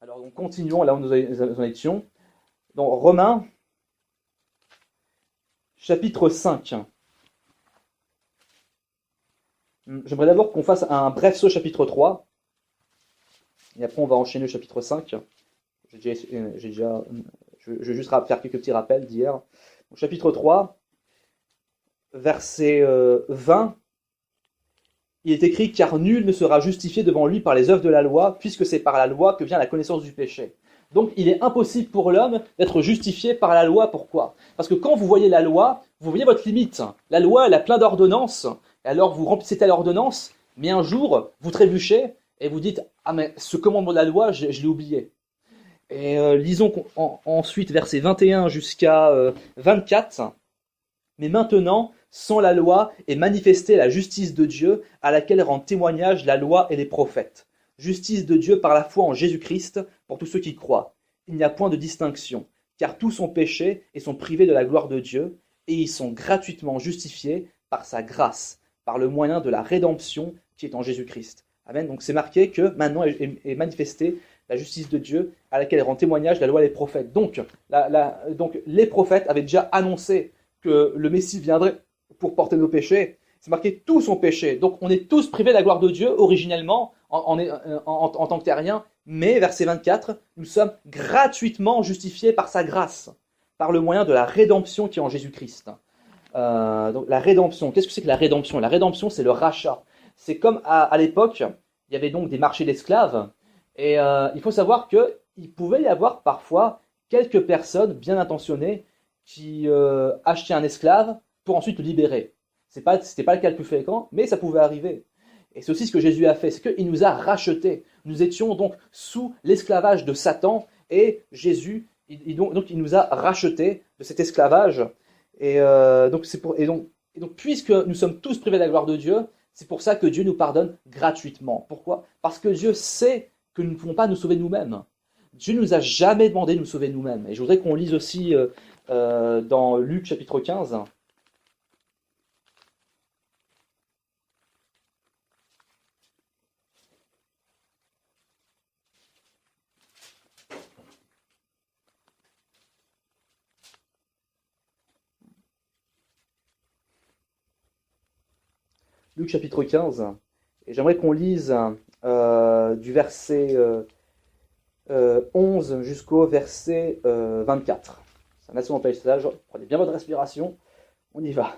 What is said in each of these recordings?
Alors, donc, continuons là où nous en étions. Dans Romains, chapitre 5. J'aimerais d'abord qu'on fasse un bref saut au chapitre 3, et après on va enchaîner au chapitre 5. Je vais juste faire quelques petits rappels d'hier. Au chapitre 3, verset 20, il est écrit « Car nul ne sera justifié devant lui par les œuvres de la loi, puisque c'est par la loi que vient la connaissance du péché. » Donc il est impossible pour l'homme d'être justifié par la loi. Pourquoi? Parce que quand vous voyez la loi, vous voyez votre limite. La loi, elle a plein d'ordonnances, et alors vous remplissez telle ordonnance, mais un jour, vous trébuchez, et vous dites « Ah mais ce commandement de la loi, je l'ai oublié. » Et lisons ensuite versets 21 jusqu'à 24. Mais maintenant, sans la loi est manifestée la justice de Dieu, à laquelle rendent témoignage la loi et les prophètes. Justice de Dieu par la foi en Jésus-Christ pour tous ceux qui croient. Il n'y a point de distinction, car tous ont péché et sont privés de la gloire de Dieu, et ils sont gratuitement justifiés par sa grâce, par le moyen de la rédemption qui est en Jésus-Christ. Amen. Donc c'est marqué que maintenant est manifestée la justice de Dieu, à laquelle rend témoignage la loi et les prophètes. Donc les prophètes avaient déjà annoncé que le Messie viendrait pour porter nos péchés. C'est marqué tous ont péché. Donc on est tous privés de la gloire de Dieu originellement en tant que terriens, mais verset 24, nous sommes gratuitement justifiés par sa grâce, par le moyen de la rédemption qui est en Jésus-Christ. Donc la rédemption, qu'est-ce que c'est que la rédemption? La rédemption, c'est le rachat. C'est comme à l'époque, il y avait donc des marchés d'esclaves, et il faut savoir qu'il pouvait y avoir parfois quelques personnes bien intentionnées qui achetaient un esclave pour ensuite le libérer. C'était pas le cas le plus fréquent, mais ça pouvait arriver. Et c'est aussi ce que Jésus a fait, c'est qu'il nous a rachetés. Nous étions donc sous l'esclavage de Satan, et Jésus, il nous a rachetés de cet esclavage. Et donc, puisque nous sommes tous privés de la gloire de Dieu, c'est pour ça que Dieu nous pardonne gratuitement. Pourquoi? Parce que Dieu sait que nous ne pouvons pas nous sauver nous-mêmes. Dieu ne nous a jamais demandé de nous sauver nous-mêmes. Et je voudrais qu'on lise aussi dans Luc chapitre 15. Luc chapitre 15. Et j'aimerais qu'on lise du verset 11 jusqu'au verset 24. C'est un assez long passage. Prenez bien votre respiration. On y va.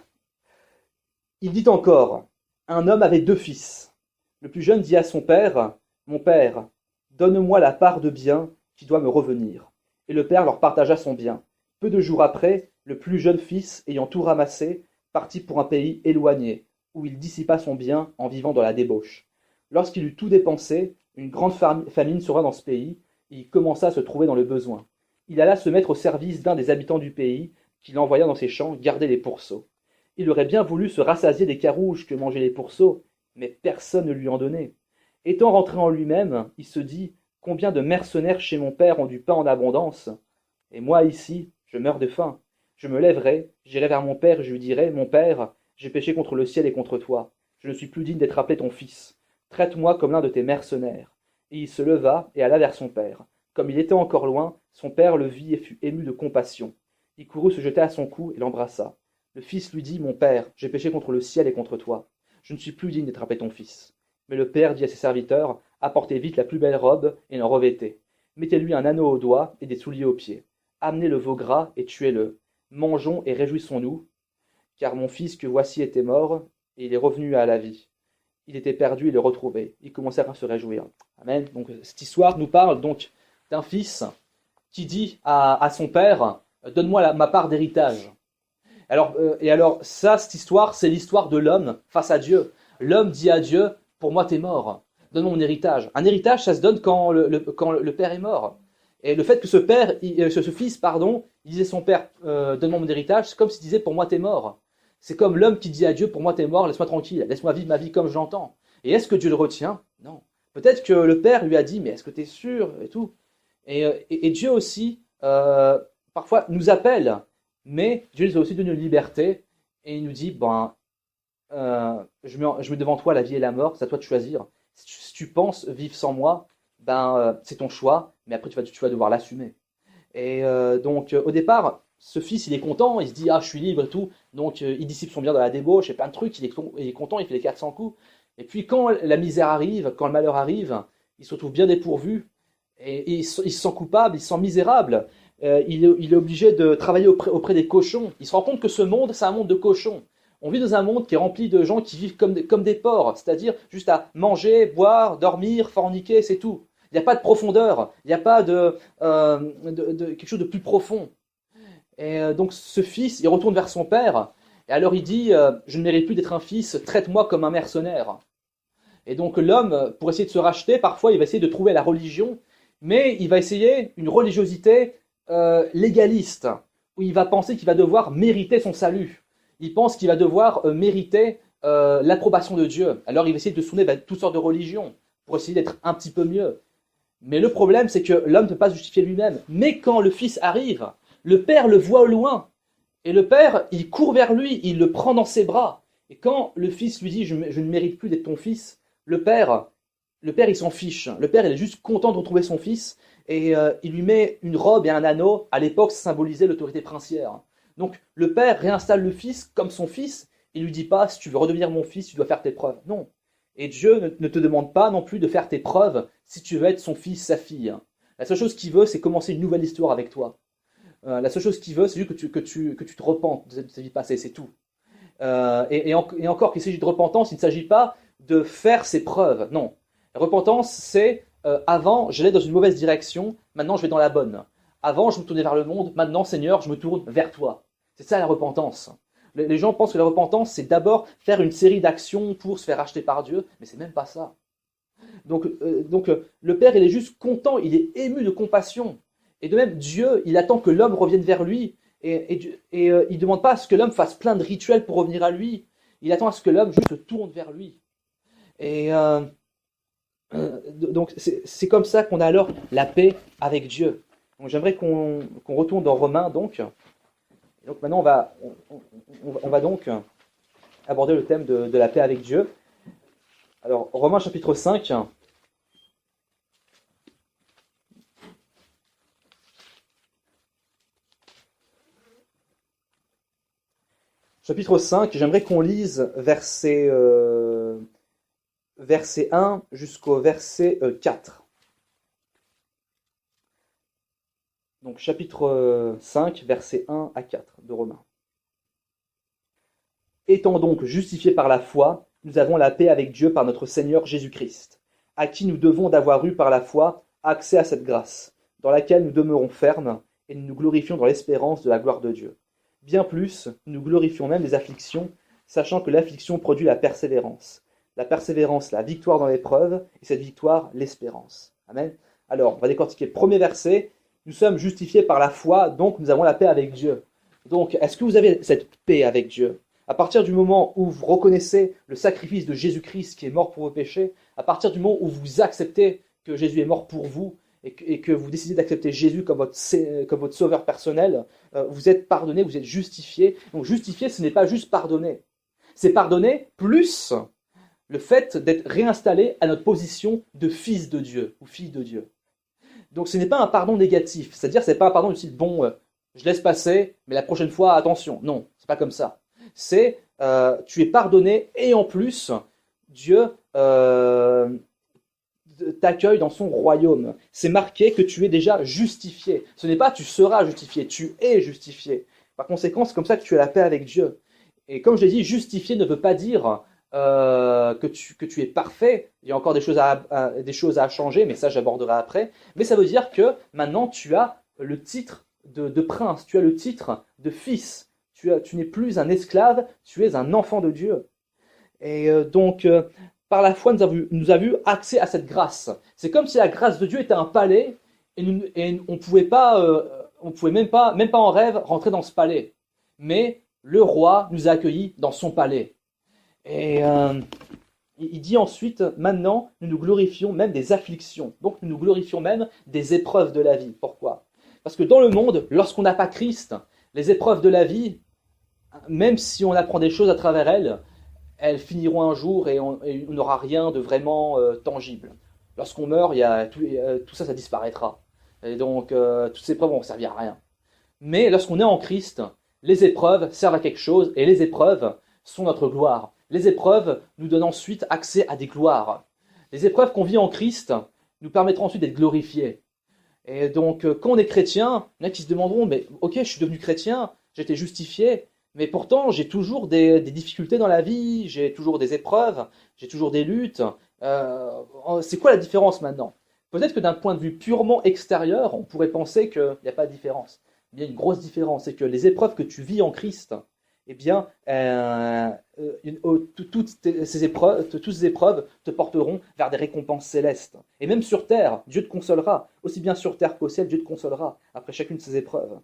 Il dit encore, un homme avait 2 fils. Le plus jeune dit à son père, mon père, donne-moi la part de bien qui doit me revenir. Et le père leur partagea son bien. Peu de jours après, le plus jeune fils, ayant tout ramassé, partit pour un pays éloigné, où il dissipa son bien en vivant dans la débauche. Lorsqu'il eut tout dépensé, une grande famine survint dans ce pays, et il commença à se trouver dans le besoin. Il alla se mettre au service d'un des habitants du pays, qu'il envoya dans ses champs garder les pourceaux. Il aurait bien voulu se rassasier des carouges que mangeaient les pourceaux, mais personne ne lui en donnait. Étant rentré en lui-même, il se dit « Combien de mercenaires chez mon père ont du pain en abondance, et moi ici, je meurs de faim. Je me lèverai, j'irai vers mon père et je lui dirai « Mon père, j'ai péché contre le ciel et contre toi. Je ne suis plus digne d'être appelé ton fils. Traite-moi comme l'un de tes mercenaires. » Et il se leva et alla vers son père. Comme il était encore loin, son père le vit et fut ému de compassion. Il courut se jeter à son cou et l'embrassa. Le fils lui dit « Mon père, j'ai péché contre le ciel et contre toi. Je ne suis plus digne d'être appelé ton fils. » Mais le père dit à ses serviteurs « Apportez vite la plus belle robe et l'en revêtez. Mettez-lui un anneau au doigt et des souliers aux pieds. Amenez le veau gras et tuez-le. Mangeons et réjouissons-nous, car mon fils que voici était mort, et il est revenu à la vie. Il était perdu et le retrouvé. Ils commencèrent à se réjouir. Amen. Donc cette histoire nous parle donc d'un fils qui dit à son père « Donne-moi ma part d'héritage ». Alors ça, cette histoire, c'est l'histoire de l'homme face à Dieu. L'homme dit à Dieu « Pour moi, t'es mort. Donne-moi mon héritage. » Un héritage, ça se donne quand le père est mort. Et le fait que ce fils, il disait à son père « Donne-moi mon héritage », c'est comme s'il disait « Pour moi, t'es mort ». C'est comme l'homme qui dit à Dieu « Pour moi, t'es mort, laisse-moi tranquille, laisse-moi vivre ma vie comme je l'entends. » Et est-ce que Dieu le retient? Non. Peut-être que le père lui a dit « Mais est-ce que t'es sûr ?» et tout. Et Dieu aussi, parfois, nous appelle, mais Dieu nous a aussi donné une liberté, et il nous dit je mets devant toi la vie et la mort, c'est à toi de choisir. Si tu penses vivre sans moi, c'est ton choix, mais après tu vas devoir l'assumer. Et donc au départ, ce fils il est content, il se dit ah je suis libre et tout, donc il dissipe son bien dans la débauche et plein de trucs, il est content, il fait les 400 coups. Et puis quand la misère arrive, quand le malheur arrive, il se retrouve bien dépourvu et il se sent coupable, il se sent misérable. Il est obligé de travailler auprès des cochons. Il se rend compte que ce monde, c'est un monde de cochons. On vit dans un monde qui est rempli de gens qui vivent comme des porcs, c'est-à-dire juste à manger, boire, dormir, forniquer, c'est tout. Il n'y a pas de profondeur, il n'y a pas de quelque chose de plus profond. Et donc ce fils, il retourne vers son père, et alors il dit je ne mérite plus d'être un fils, traite-moi comme un mercenaire. Et donc l'homme, pour essayer de se racheter, parfois il va essayer de trouver la religion, mais il va essayer une religiosité légaliste, où il va penser qu'il va devoir mériter son salut. Il pense qu'il va devoir mériter l'approbation de Dieu. Alors il va essayer de se tourner vers toutes sortes de religions, pour essayer d'être un petit peu mieux. Mais le problème, c'est que l'homme ne peut pas se justifier lui-même. Mais quand le fils arrive, le père le voit au loin. Et le père, il court vers lui, il le prend dans ses bras. Et quand le fils lui dit « je ne mérite plus d'être ton fils », le père, il s'en fiche. Le père, il est juste content de retrouver son fils. Et il lui met une robe et un anneau. À l'époque, ça symbolisait l'autorité princière. Donc le père réinstalle le fils comme son fils. Il ne lui dit pas « si tu veux redevenir mon fils, tu dois faire tes preuves ». Non. Et Dieu ne te demande pas non plus de faire tes preuves si tu veux être son fils, sa fille. La seule chose qu'il veut, c'est commencer une nouvelle histoire avec toi. La seule chose qu'il veut, c'est juste que tu te repentes de ta vie passée, c'est tout. Et encore qu'il s'agit de repentance, il ne s'agit pas de faire ses preuves. Non. La repentance, c'est avant, j'allais dans une mauvaise direction, maintenant je vais dans la bonne. Avant, je me tournais vers le monde, maintenant, Seigneur, je me tourne vers toi. C'est ça la repentance. Les gens pensent que la repentance, c'est d'abord faire une série d'actions pour se faire acheter par Dieu, mais c'est même pas ça. Donc le Père, il est juste content, il est ému de compassion. Et de même, Dieu, il attend que l'homme revienne vers lui. Et il ne demande pas à ce que l'homme fasse plein de rituels pour revenir à lui. Il attend à ce que l'homme juste se tourne vers lui. Et donc c'est comme ça qu'on a alors la paix avec Dieu. Donc j'aimerais qu'on retourne dans Romains, donc. Et donc maintenant, on va donc aborder le thème de la paix avec Dieu. Alors, Romains chapitre 5. Chapitre 5, j'aimerais qu'on lise verset 1 jusqu'au verset 4. Donc chapitre 5, verset 1 à 4 de Romains. Étant donc justifiés par la foi, nous avons la paix avec Dieu par notre Seigneur Jésus-Christ, à qui nous devons d'avoir eu par la foi accès à cette grâce, dans laquelle nous demeurons fermes et nous nous glorifions dans l'espérance de la gloire de Dieu. Bien plus, nous glorifions même les afflictions, sachant que l'affliction produit la persévérance, la victoire dans l'épreuve, et cette victoire, l'espérance. Amen. Alors, on va décortiquer le premier verset. Nous sommes justifiés par la foi, donc nous avons la paix avec Dieu. Donc, est-ce que vous avez cette paix avec Dieu ? À partir du moment où vous reconnaissez le sacrifice de Jésus-Christ qui est mort pour vos péchés, à partir du moment où vous acceptez que Jésus est mort pour vous et que vous décidez d'accepter Jésus comme votre sauveur personnel, vous êtes pardonné, vous êtes justifié. Donc justifié, ce n'est pas juste pardonner. C'est pardonner plus le fait d'être réinstallé à notre position de fils de Dieu ou fille de Dieu. Donc ce n'est pas un pardon négatif, c'est-à-dire c'est pas un pardon du style bon, je laisse passer, mais la prochaine fois attention. Non, c'est pas comme ça. C'est tu es pardonné et en plus Dieu t'accueille dans son royaume. C'est marqué que tu es déjà justifié. Ce n'est pas tu seras justifié, tu es justifié. Par conséquent, c'est comme ça que tu as la paix avec Dieu. Et comme je l'ai dit, justifié ne veut pas dire que tu es parfait. Il y a encore des choses à changer, mais ça j'aborderai après. Mais ça veut dire que maintenant tu as le titre de prince, tu as le titre de fils. Tu n'es plus un esclave, tu es un enfant de Dieu. Et donc, par la foi, nous avons eu accès à cette grâce. C'est comme si la grâce de Dieu était un palais et on pouvait même pas en rêve rentrer dans ce palais. Mais le roi nous a accueillis dans son palais. Et il dit ensuite, maintenant, nous nous glorifions même des afflictions. Donc, nous nous glorifions même des épreuves de la vie. Pourquoi ? Parce que dans le monde, lorsqu'on n'a pas Christ, les épreuves de la vie, même si on apprend des choses à travers elles finiront un jour et on n'aura rien de vraiment tangible. Lorsqu'on meurt, tout ça, ça disparaîtra. Et donc, toutes ces épreuves vont servir à rien. Mais lorsqu'on est en Christ, les épreuves servent à quelque chose, et les épreuves sont notre gloire. Les épreuves nous donnent ensuite accès à des gloires. Les épreuves qu'on vit en Christ nous permettront ensuite d'être glorifiés. Et donc, quand on est chrétien, il y en a qui se demanderont, mais ok, je suis devenu chrétien, j'ai été justifié, mais pourtant j'ai toujours des difficultés dans la vie, j'ai toujours des épreuves, j'ai toujours des luttes. C'est quoi la différence maintenant? Peut-être que d'un point de vue purement extérieur, on pourrait penser qu'il n'y a pas de différence. Il y a une grosse différence, c'est que les épreuves que tu vis en Christ, eh bien, toutes ces épreuves te porteront vers des récompenses célestes. Et même sur terre, Dieu te consolera. Aussi bien sur terre qu'au ciel, Dieu te consolera après chacune de ces épreuves.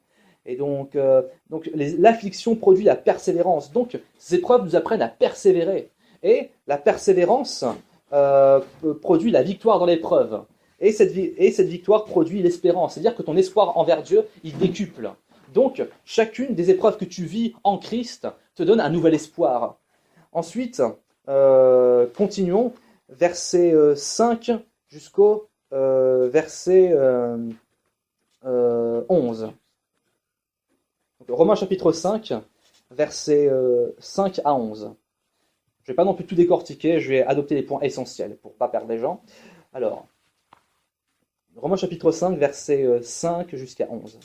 Et donc l'affliction produit la persévérance. Donc, ces épreuves nous apprennent à persévérer. Et la persévérance produit la victoire dans l'épreuve. Et cette victoire produit l'espérance. C'est-à-dire que ton espoir envers Dieu, il décuple. Donc, chacune des épreuves que tu vis en Christ te donne un nouvel espoir. Ensuite, continuons, verset 5 jusqu'au verset 11. Donc, Romains chapitre 5, versets 5 à 11. Je ne vais pas non plus tout décortiquer, je vais adopter les points essentiels pour ne pas perdre les gens. Alors, Romains chapitre 5, versets 5 jusqu'à 11.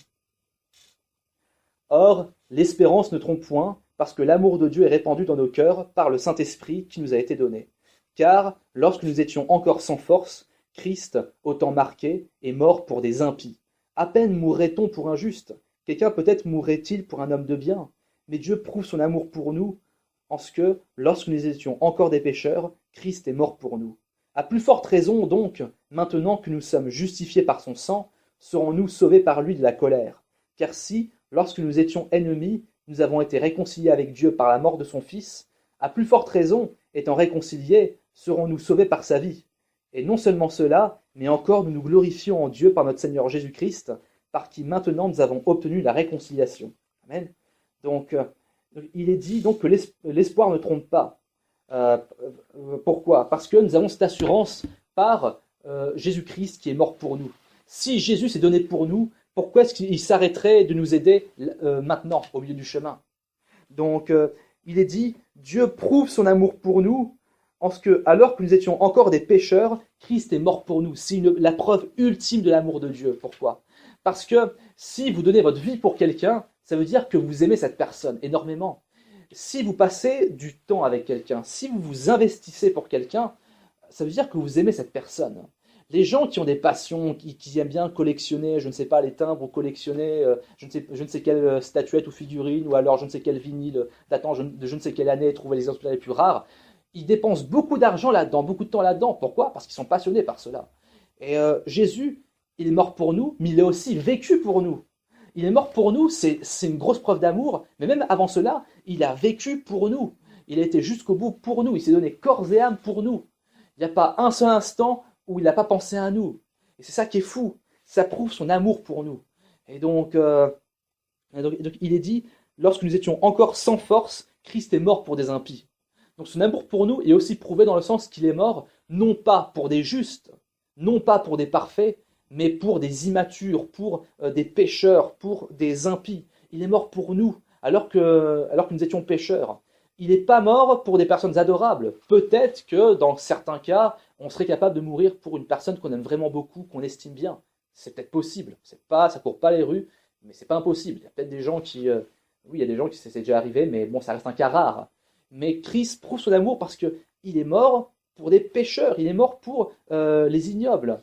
Or, l'espérance ne trompe point, parce que l'amour de Dieu est répandu dans nos cœurs par le Saint-Esprit qui nous a été donné. Car, lorsque nous étions encore sans force, Christ, au temps marqué, est mort pour des impies. À peine mourrait-on pour un juste. Quelqu'un peut-être mourrait-il pour un homme de bien. Mais Dieu prouve son amour pour nous, en ce que, lorsque nous étions encore des pécheurs, Christ est mort pour nous. À plus forte raison, donc, maintenant que nous sommes justifiés par son sang, serons-nous sauvés par lui de la colère. Car si, lorsque nous étions ennemis, nous avons été réconciliés avec Dieu par la mort de son Fils, à plus forte raison, étant réconciliés, serons-nous sauvés par sa vie. Et non seulement cela, mais encore nous nous glorifions en Dieu par notre Seigneur Jésus-Christ, par qui maintenant nous avons obtenu la réconciliation. Amen. Donc, il est dit donc que l'espoir ne trompe pas. Pourquoi? Parce que nous avons cette assurance par Jésus-Christ qui est mort pour nous. Si Jésus s'est donné pour nous, pourquoi est-ce qu'il s'arrêterait de nous aider maintenant, au milieu du chemin? Donc, il est dit, Dieu prouve son amour pour nous, en ce que, alors que nous étions encore des pécheurs, Christ est mort pour nous. C'est la preuve ultime de l'amour de Dieu. Pourquoi? Parce que si vous donnez votre vie pour quelqu'un, ça veut dire que vous aimez cette personne énormément. Si vous passez du temps avec quelqu'un, si vous vous investissez pour quelqu'un, ça veut dire que vous aimez cette personne. Les gens qui ont des passions, qui aiment bien collectionner, je ne sais pas, les timbres, ou collectionner je ne sais quelle statuette ou figurine, ou alors je ne sais quel vinyle datant de je ne sais quelle année, trouver les exemplaires les plus rares, ils dépensent beaucoup d'argent là-dedans, beaucoup de temps là-dedans. Pourquoi? Parce qu'ils sont passionnés par cela. Et Jésus, il est mort pour nous, mais il a aussi vécu pour nous. Il est mort pour nous, c'est une grosse preuve d'amour, mais même avant cela, il a vécu pour nous. Il a été jusqu'au bout pour nous, il s'est donné corps et âme pour nous. Il n'y a pas un seul instant où il n'a pas pensé à nous. Et c'est ça qui est fou, ça prouve son amour pour nous. Et donc il est dit, lorsque nous étions encore sans force, Christ est mort pour des impies. Donc son amour pour nous est aussi prouvé dans le sens qu'il est mort, non pas pour des justes, non pas pour des parfaits, mais pour des immatures, pour des pécheurs, pour des impies. Il est mort pour nous, alors que nous étions pécheurs. Il n'est pas mort pour des personnes adorables. Peut-être que, dans certains cas, on serait capable de mourir pour une personne qu'on aime vraiment beaucoup, qu'on estime bien. C'est peut-être possible. Ça court pas les rues, mais c'est pas impossible. Il y a peut-être des gens qui... oui, il y a des gens qui c'est déjà arrivé, mais bon, ça reste un cas rare. Mais Christ prouve son amour parce qu'il est mort pour des pécheurs. Il est mort pour les ignobles.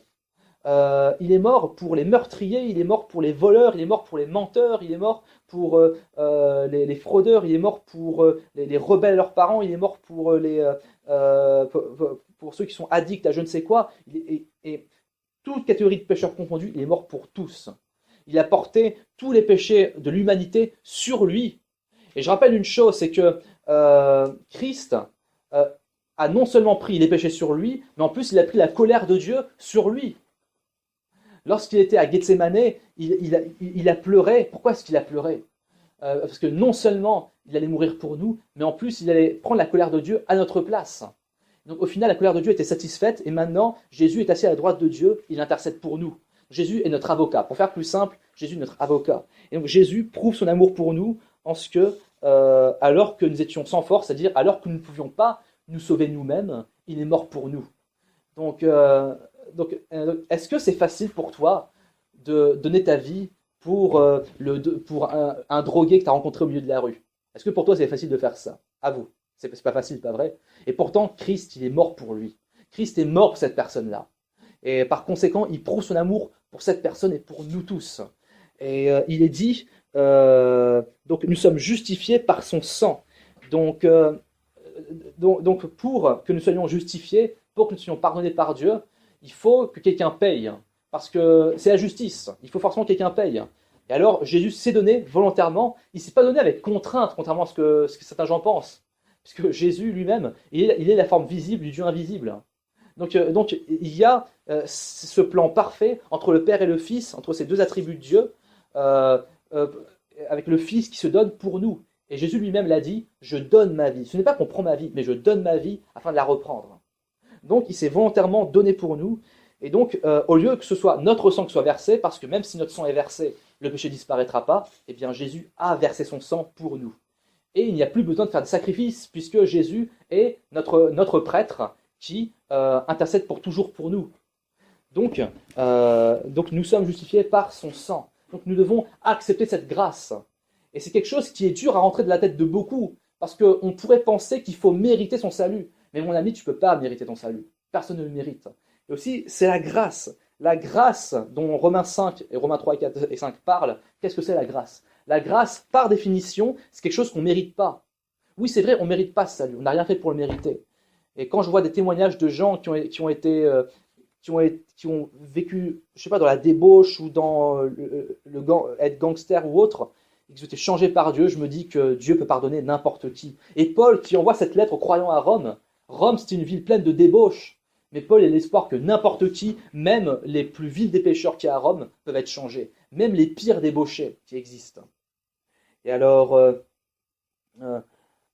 Il est mort pour les meurtriers, il est mort pour les voleurs, il est mort pour les menteurs, il est mort pour les fraudeurs, il est mort pour les rebelles à leurs parents, il est mort pour pour ceux qui sont addicts à je ne sais quoi. Et toute catégorie de pécheurs confondus, il est mort pour tous. Il a porté tous les péchés de l'humanité sur lui. Et je rappelle une chose, c'est que Christ a non seulement pris les péchés sur lui, mais en plus il a pris la colère de Dieu sur lui. Lorsqu'il était à Gethsémanée, il a pleuré. Pourquoi est-ce qu'il a pleuré? Parce que non seulement il allait mourir pour nous, mais en plus il allait prendre la colère de Dieu à notre place. Donc au final, la colère de Dieu était satisfaite, et maintenant, Jésus est assis à la droite de Dieu, il intercède pour nous. Jésus est notre avocat. Pour faire plus simple, Jésus est notre avocat. Et donc Jésus prouve son amour pour nous en ce que, alors que nous étions sans force, c'est-à-dire alors que nous ne pouvions pas nous sauver nous-mêmes, il est mort pour nous. Donc, est-ce que c'est facile pour toi de donner ta vie pour un drogué que tu as rencontré au milieu de la rue? Est-ce que pour toi c'est facile de faire ça? À vous. C'est pas facile, pas vrai? Et pourtant, Christ, il est mort pour lui. Christ est mort pour cette personne-là. Et par conséquent, il prouve son amour pour cette personne et pour nous tous. Et il est dit, donc nous sommes justifiés par son sang. Donc, pour que nous soyons justifiés, pour que nous soyons pardonnés par Dieu, il faut que quelqu'un paye. Parce que c'est la justice. Il faut forcément que quelqu'un paye. Et alors, Jésus s'est donné volontairement. Il ne s'est pas donné avec contrainte, contrairement à ce que certains gens pensent. Puisque Jésus lui-même, il est la forme visible du Dieu invisible. Donc il y a ce plan parfait entre le Père et le Fils, entre ces deux attributs de Dieu, avec le Fils qui se donne pour nous. Et Jésus lui-même l'a dit, je donne ma vie. Ce n'est pas qu'on prend ma vie, mais je donne ma vie afin de la reprendre. Donc il s'est volontairement donné pour nous. Et donc, au lieu que ce soit notre sang qui soit versé, parce que même si notre sang est versé, le péché ne disparaîtra pas, eh bien Jésus a versé son sang pour nous. Et il n'y a plus besoin de faire de sacrifices, puisque Jésus est notre prêtre qui intercède pour toujours pour nous. Donc nous sommes justifiés par son sang. Donc nous devons accepter cette grâce. Et c'est quelque chose qui est dur à rentrer de la tête de beaucoup, parce qu'on pourrait penser qu'il faut mériter son salut. Mais mon ami, tu ne peux pas mériter ton salut. Personne ne le mérite. Et aussi, c'est la grâce. La grâce dont Romains 5 et Romains 3 et 4 et 5 parlent, qu'est-ce que c'est la grâce? La grâce, par définition, c'est quelque chose qu'on ne mérite pas. Oui, c'est vrai, on ne mérite pas ce salut, on n'a rien fait pour le mériter. Et quand je vois des témoignages de gens qui ont vécu, je sais pas, dans la débauche ou dans être gangster ou autre, et qu'ils ont été changés par Dieu, je me dis que Dieu peut pardonner n'importe qui. Et Paul, qui envoie cette lettre aux croyants à Rome, Rome, c'était une ville pleine de débauche. Mais Paul a l'espoir que n'importe qui, même les plus vils des pécheurs qui y a à Rome, peuvent être changés. Même les pires débauchés qui existent. Et alors,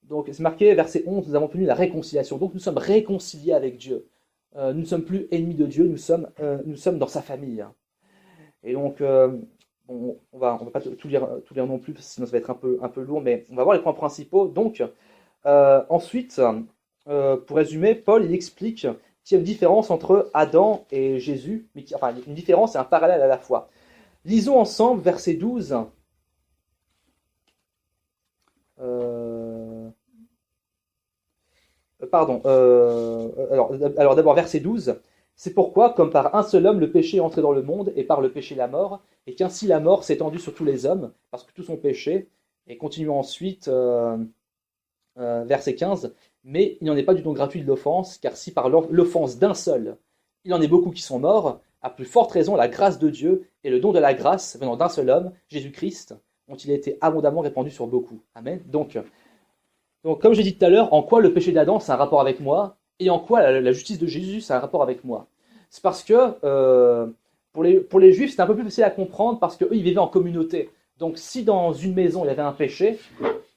donc c'est marqué, verset 11, nous avons obtenu la réconciliation. Donc nous sommes réconciliés avec Dieu. Nous ne sommes plus ennemis de Dieu, nous sommes dans sa famille. Et donc, on va pas tout lire non plus, sinon ça va être un peu lourd, mais on va voir les points principaux. Donc, ensuite, pour résumer, Paul il explique qu'il y a une différence entre Adam et Jésus, mais une différence et un parallèle à la fois. Lisons ensemble verset 12. Alors d'abord verset 12. C'est pourquoi, comme par un seul homme, le péché est entré dans le monde, et par le péché la mort, et qu'ainsi la mort s'est étendue sur tous les hommes, parce que tous ont péché. Et continuons ensuite, verset 15. Mais il n'en est pas du don gratuit de l'offense, car si par l'offense d'un seul, il en est beaucoup qui sont morts, à plus forte raison la grâce de Dieu et le don de la grâce venant d'un seul homme, Jésus-Christ, ont-ils été abondamment répandus sur beaucoup. Amen. Donc comme j'ai dit tout à l'heure, en quoi le péché d'Adam, c'est un rapport avec moi, et en quoi la justice de Jésus, c'est un rapport avec moi. C'est parce que pour les Juifs, c'est un peu plus facile à comprendre, parce qu'eux, ils vivaient en communauté. Donc si dans une maison, il y avait un péché,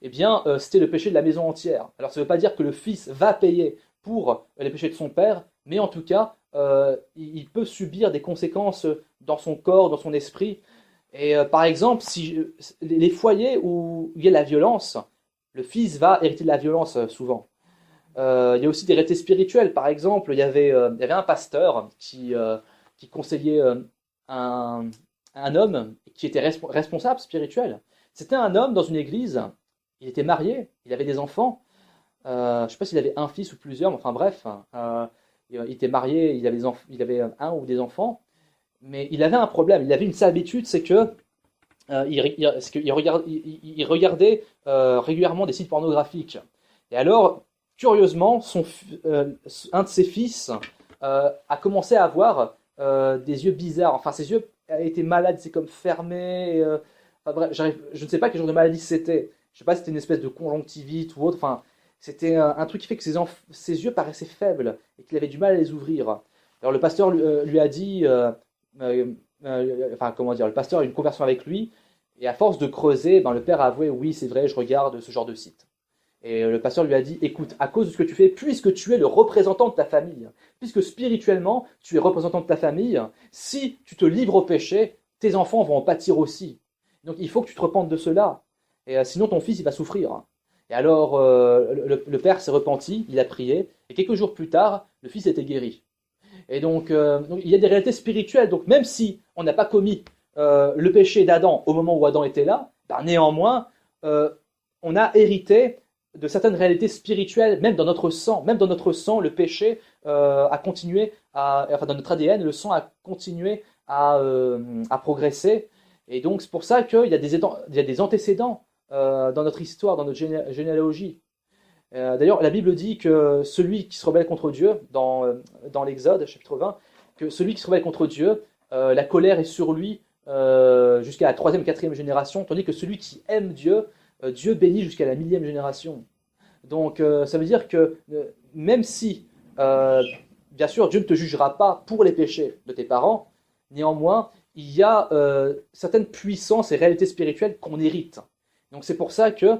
eh bien, c'était le péché de la maison entière. Alors ça ne veut pas dire que le fils va payer pour les péchés de son père, mais en tout cas, il peut subir des conséquences dans son corps, dans son esprit. Et par exemple, si les foyers où il y a la violence, le fils va hériter de la violence souvent. Il y a aussi des réalités spirituelles. Par exemple, il y avait un pasteur qui conseillait un homme qui était responsable spirituel. C'était un homme dans une église, il était marié, il avait des enfants. Je ne sais pas s'il avait un fils ou plusieurs, mais enfin bref, il était marié, il avait un ou des enfants, mais il avait un problème, il avait une sale habitude, c'est que il regardait régulièrement des sites pornographiques. Et alors, curieusement, un de ses fils a commencé à avoir des yeux bizarres. Enfin, ses yeux étaient malades, c'est comme fermés. Enfin, bref, je ne sais pas quel genre de maladie c'était. Je ne sais pas si c'était une espèce de conjonctivite ou autre. Enfin, c'était un truc qui fait que ses yeux paraissaient faibles et qu'il avait du mal à les ouvrir. Alors le pasteur lui a dit, le pasteur a eu une conversion avec lui, et à force de creuser, le père a avoué, oui, c'est vrai, je regarde ce genre de site. Et le pasteur lui a dit, écoute, à cause de ce que tu fais, puisque tu es le représentant de ta famille, puisque spirituellement tu es représentant de ta famille, si tu te livres au péché, tes enfants vont en pâtir aussi. Donc il faut que tu te repentes de cela. Et sinon ton fils il va souffrir. Et alors le père s'est repenti, il a prié, et quelques jours plus tard, le fils était guéri. Et donc il y a des réalités spirituelles. Donc même si on n'a pas commis le péché d'Adam au moment où Adam était là, ben, néanmoins, on a hérité de certaines réalités spirituelles, même dans notre sang. Même dans notre sang, le péché a continué enfin dans notre ADN, le sang a continué à progresser. Et donc c'est pour ça qu'il y a des antécédents dans notre histoire, dans notre généalogie. D'ailleurs, la Bible dit que celui qui se rebelle contre Dieu, dans l'Exode, chapitre 20, que celui qui se rebelle contre Dieu, la colère est sur lui jusqu'à la 3e, 4e génération, tandis que celui qui aime Dieu, Dieu bénit jusqu'à la 1000e génération. Donc ça veut dire que même si, bien sûr, Dieu ne te jugera pas pour les péchés de tes parents, néanmoins, il y a certaines puissances et réalités spirituelles qu'on hérite. Donc c'est pour ça que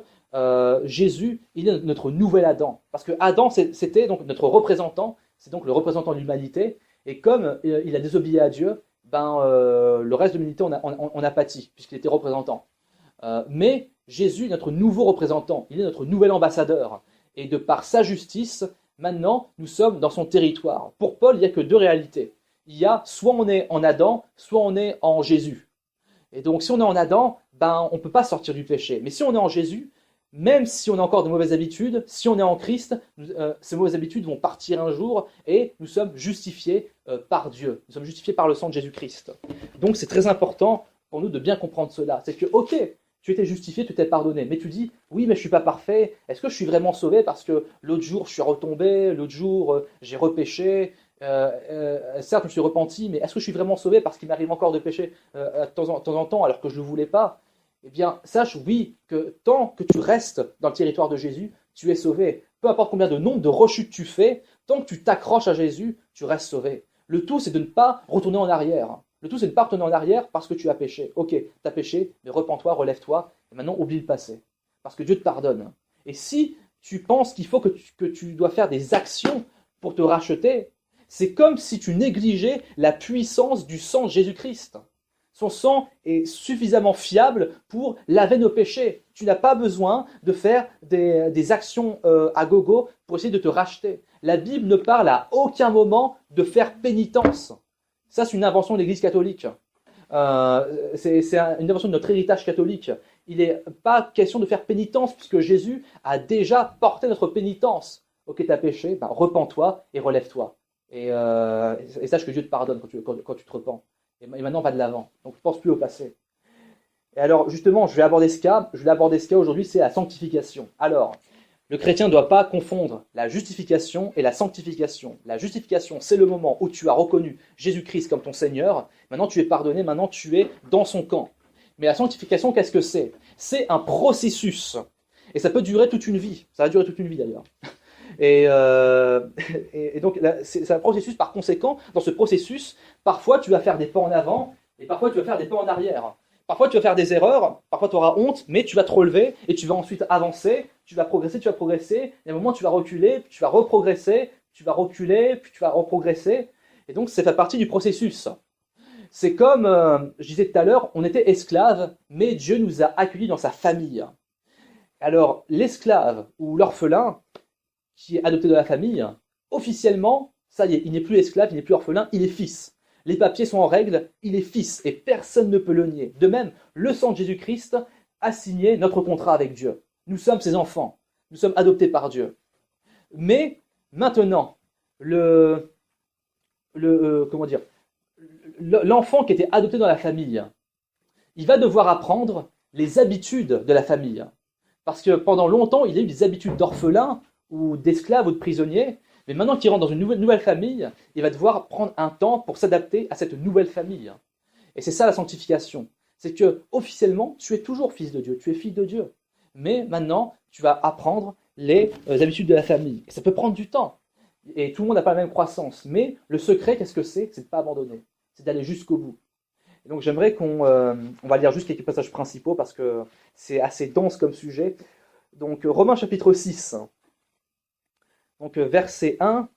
Jésus, il est notre nouvel Adam. Parce que Adam, c'était donc notre représentant, c'est donc le représentant de l'humanité, et comme il a désobéi à Dieu, le reste de l'humanité on a pâti, puisqu'il était représentant. Mais Jésus est notre nouveau représentant, il est notre nouvel ambassadeur. Et de par sa justice, maintenant, nous sommes dans son territoire. Pour Paul, il n'y a que deux réalités. Il y a soit on est en Adam, soit on est en Jésus. Et donc, si on est en Adam, on ne peut pas sortir du péché. Mais si on est en Jésus, même si on a encore de mauvaises habitudes, si on est en Christ, ces mauvaises habitudes vont partir un jour et nous sommes justifiés par Dieu. Nous sommes justifiés par le sang de Jésus-Christ. Donc, c'est très important pour nous de bien comprendre cela. C'est que, ok, tu étais justifié, tu t'es pardonné. Mais tu dis, oui, mais je ne suis pas parfait. Est-ce que je suis vraiment sauvé parce que l'autre jour, je suis retombé, l'autre jour, j'ai repêché. Certes, je me suis repenti, mais est-ce que je suis vraiment sauvé parce qu'il m'arrive encore de pécher de temps en temps alors que je ne le voulais pas? Eh bien, sache, oui, que tant que tu restes dans le territoire de Jésus, tu es sauvé. Peu importe combien de nombre de rechutes tu fais, tant que tu t'accroches à Jésus, tu restes sauvé. Le tout, c'est de ne pas retourner en arrière. Le tout, c'est de ne pas retourner en arrière parce que tu as péché. Ok, tu as péché, mais repens-toi, relève-toi, et maintenant oublie le passé. Parce que Dieu te pardonne. Et si tu penses qu'il faut que tu dois faire des actions pour te racheter, c'est comme si tu négligeais la puissance du sang de Jésus-Christ. Son sang est suffisamment fiable pour laver nos péchés. Tu n'as pas besoin de faire des actions à gogo pour essayer de te racheter. La Bible ne parle à aucun moment de faire pénitence. Ça, c'est une invention de l'Église catholique. C'est une invention de notre héritage catholique. Il n'est pas question de faire pénitence puisque Jésus a déjà porté notre pénitence. Ok, tu as péché, repens-toi et relève-toi. Et sache que Dieu te pardonne quand tu te repens. Et maintenant, va de l'avant. Donc, ne pense plus au passé. Et alors, justement, je vais aborder ce cas aujourd'hui, c'est la sanctification. Alors, le chrétien ne doit pas confondre la justification et la sanctification. La justification, c'est le moment où tu as reconnu Jésus-Christ comme ton Seigneur. Maintenant, tu es pardonné, maintenant, tu es dans son camp. Mais la sanctification, qu'est-ce que c'est? C'est un processus. Et ça peut durer toute une vie. Ça va durer toute une vie, d'ailleurs. Et donc, c'est un processus, par conséquent, dans ce processus, parfois tu vas faire des pas en avant, et parfois tu vas faire des pas en arrière. Parfois tu vas faire des erreurs, parfois tu auras honte, mais tu vas te relever, et tu vas ensuite avancer, tu vas progresser, et à un moment tu vas reculer, puis tu vas reprogresser, tu vas reculer, puis tu vas reprogresser, et donc ça fait partie du processus. C'est comme, je disais tout à l'heure, on était esclaves, mais Dieu nous a accueillis dans sa famille. Alors, l'esclave ou l'orphelin, qui est adopté de la famille, officiellement, ça y est, il n'est plus esclave, il n'est plus orphelin, il est fils. Les papiers sont en règle, il est fils, et personne ne peut le nier. De même, le sang de Jésus-Christ a signé notre contrat avec Dieu. Nous sommes ses enfants, nous sommes adoptés par Dieu. Mais maintenant, l'enfant qui était adopté dans la famille, il va devoir apprendre les habitudes de la famille. Parce que pendant longtemps, il a eu des habitudes d'orphelin, ou d'esclaves ou de prisonniers, mais maintenant qu'il rentre dans une nouvelle famille, il va devoir prendre un temps pour s'adapter à cette nouvelle famille. Et c'est ça la sanctification. C'est que officiellement, tu es toujours fils de Dieu, tu es fille de Dieu. Mais maintenant, tu vas apprendre les habitudes de la famille. Et ça peut prendre du temps. Et tout le monde n'a pas la même croissance. Mais le secret, qu'est-ce que c'est? C'est de ne pas abandonner. C'est d'aller jusqu'au bout. Et donc j'aimerais on va lire juste quelques passages principaux parce que c'est assez dense comme sujet. Donc Romains chapitre 6, donc verset 1.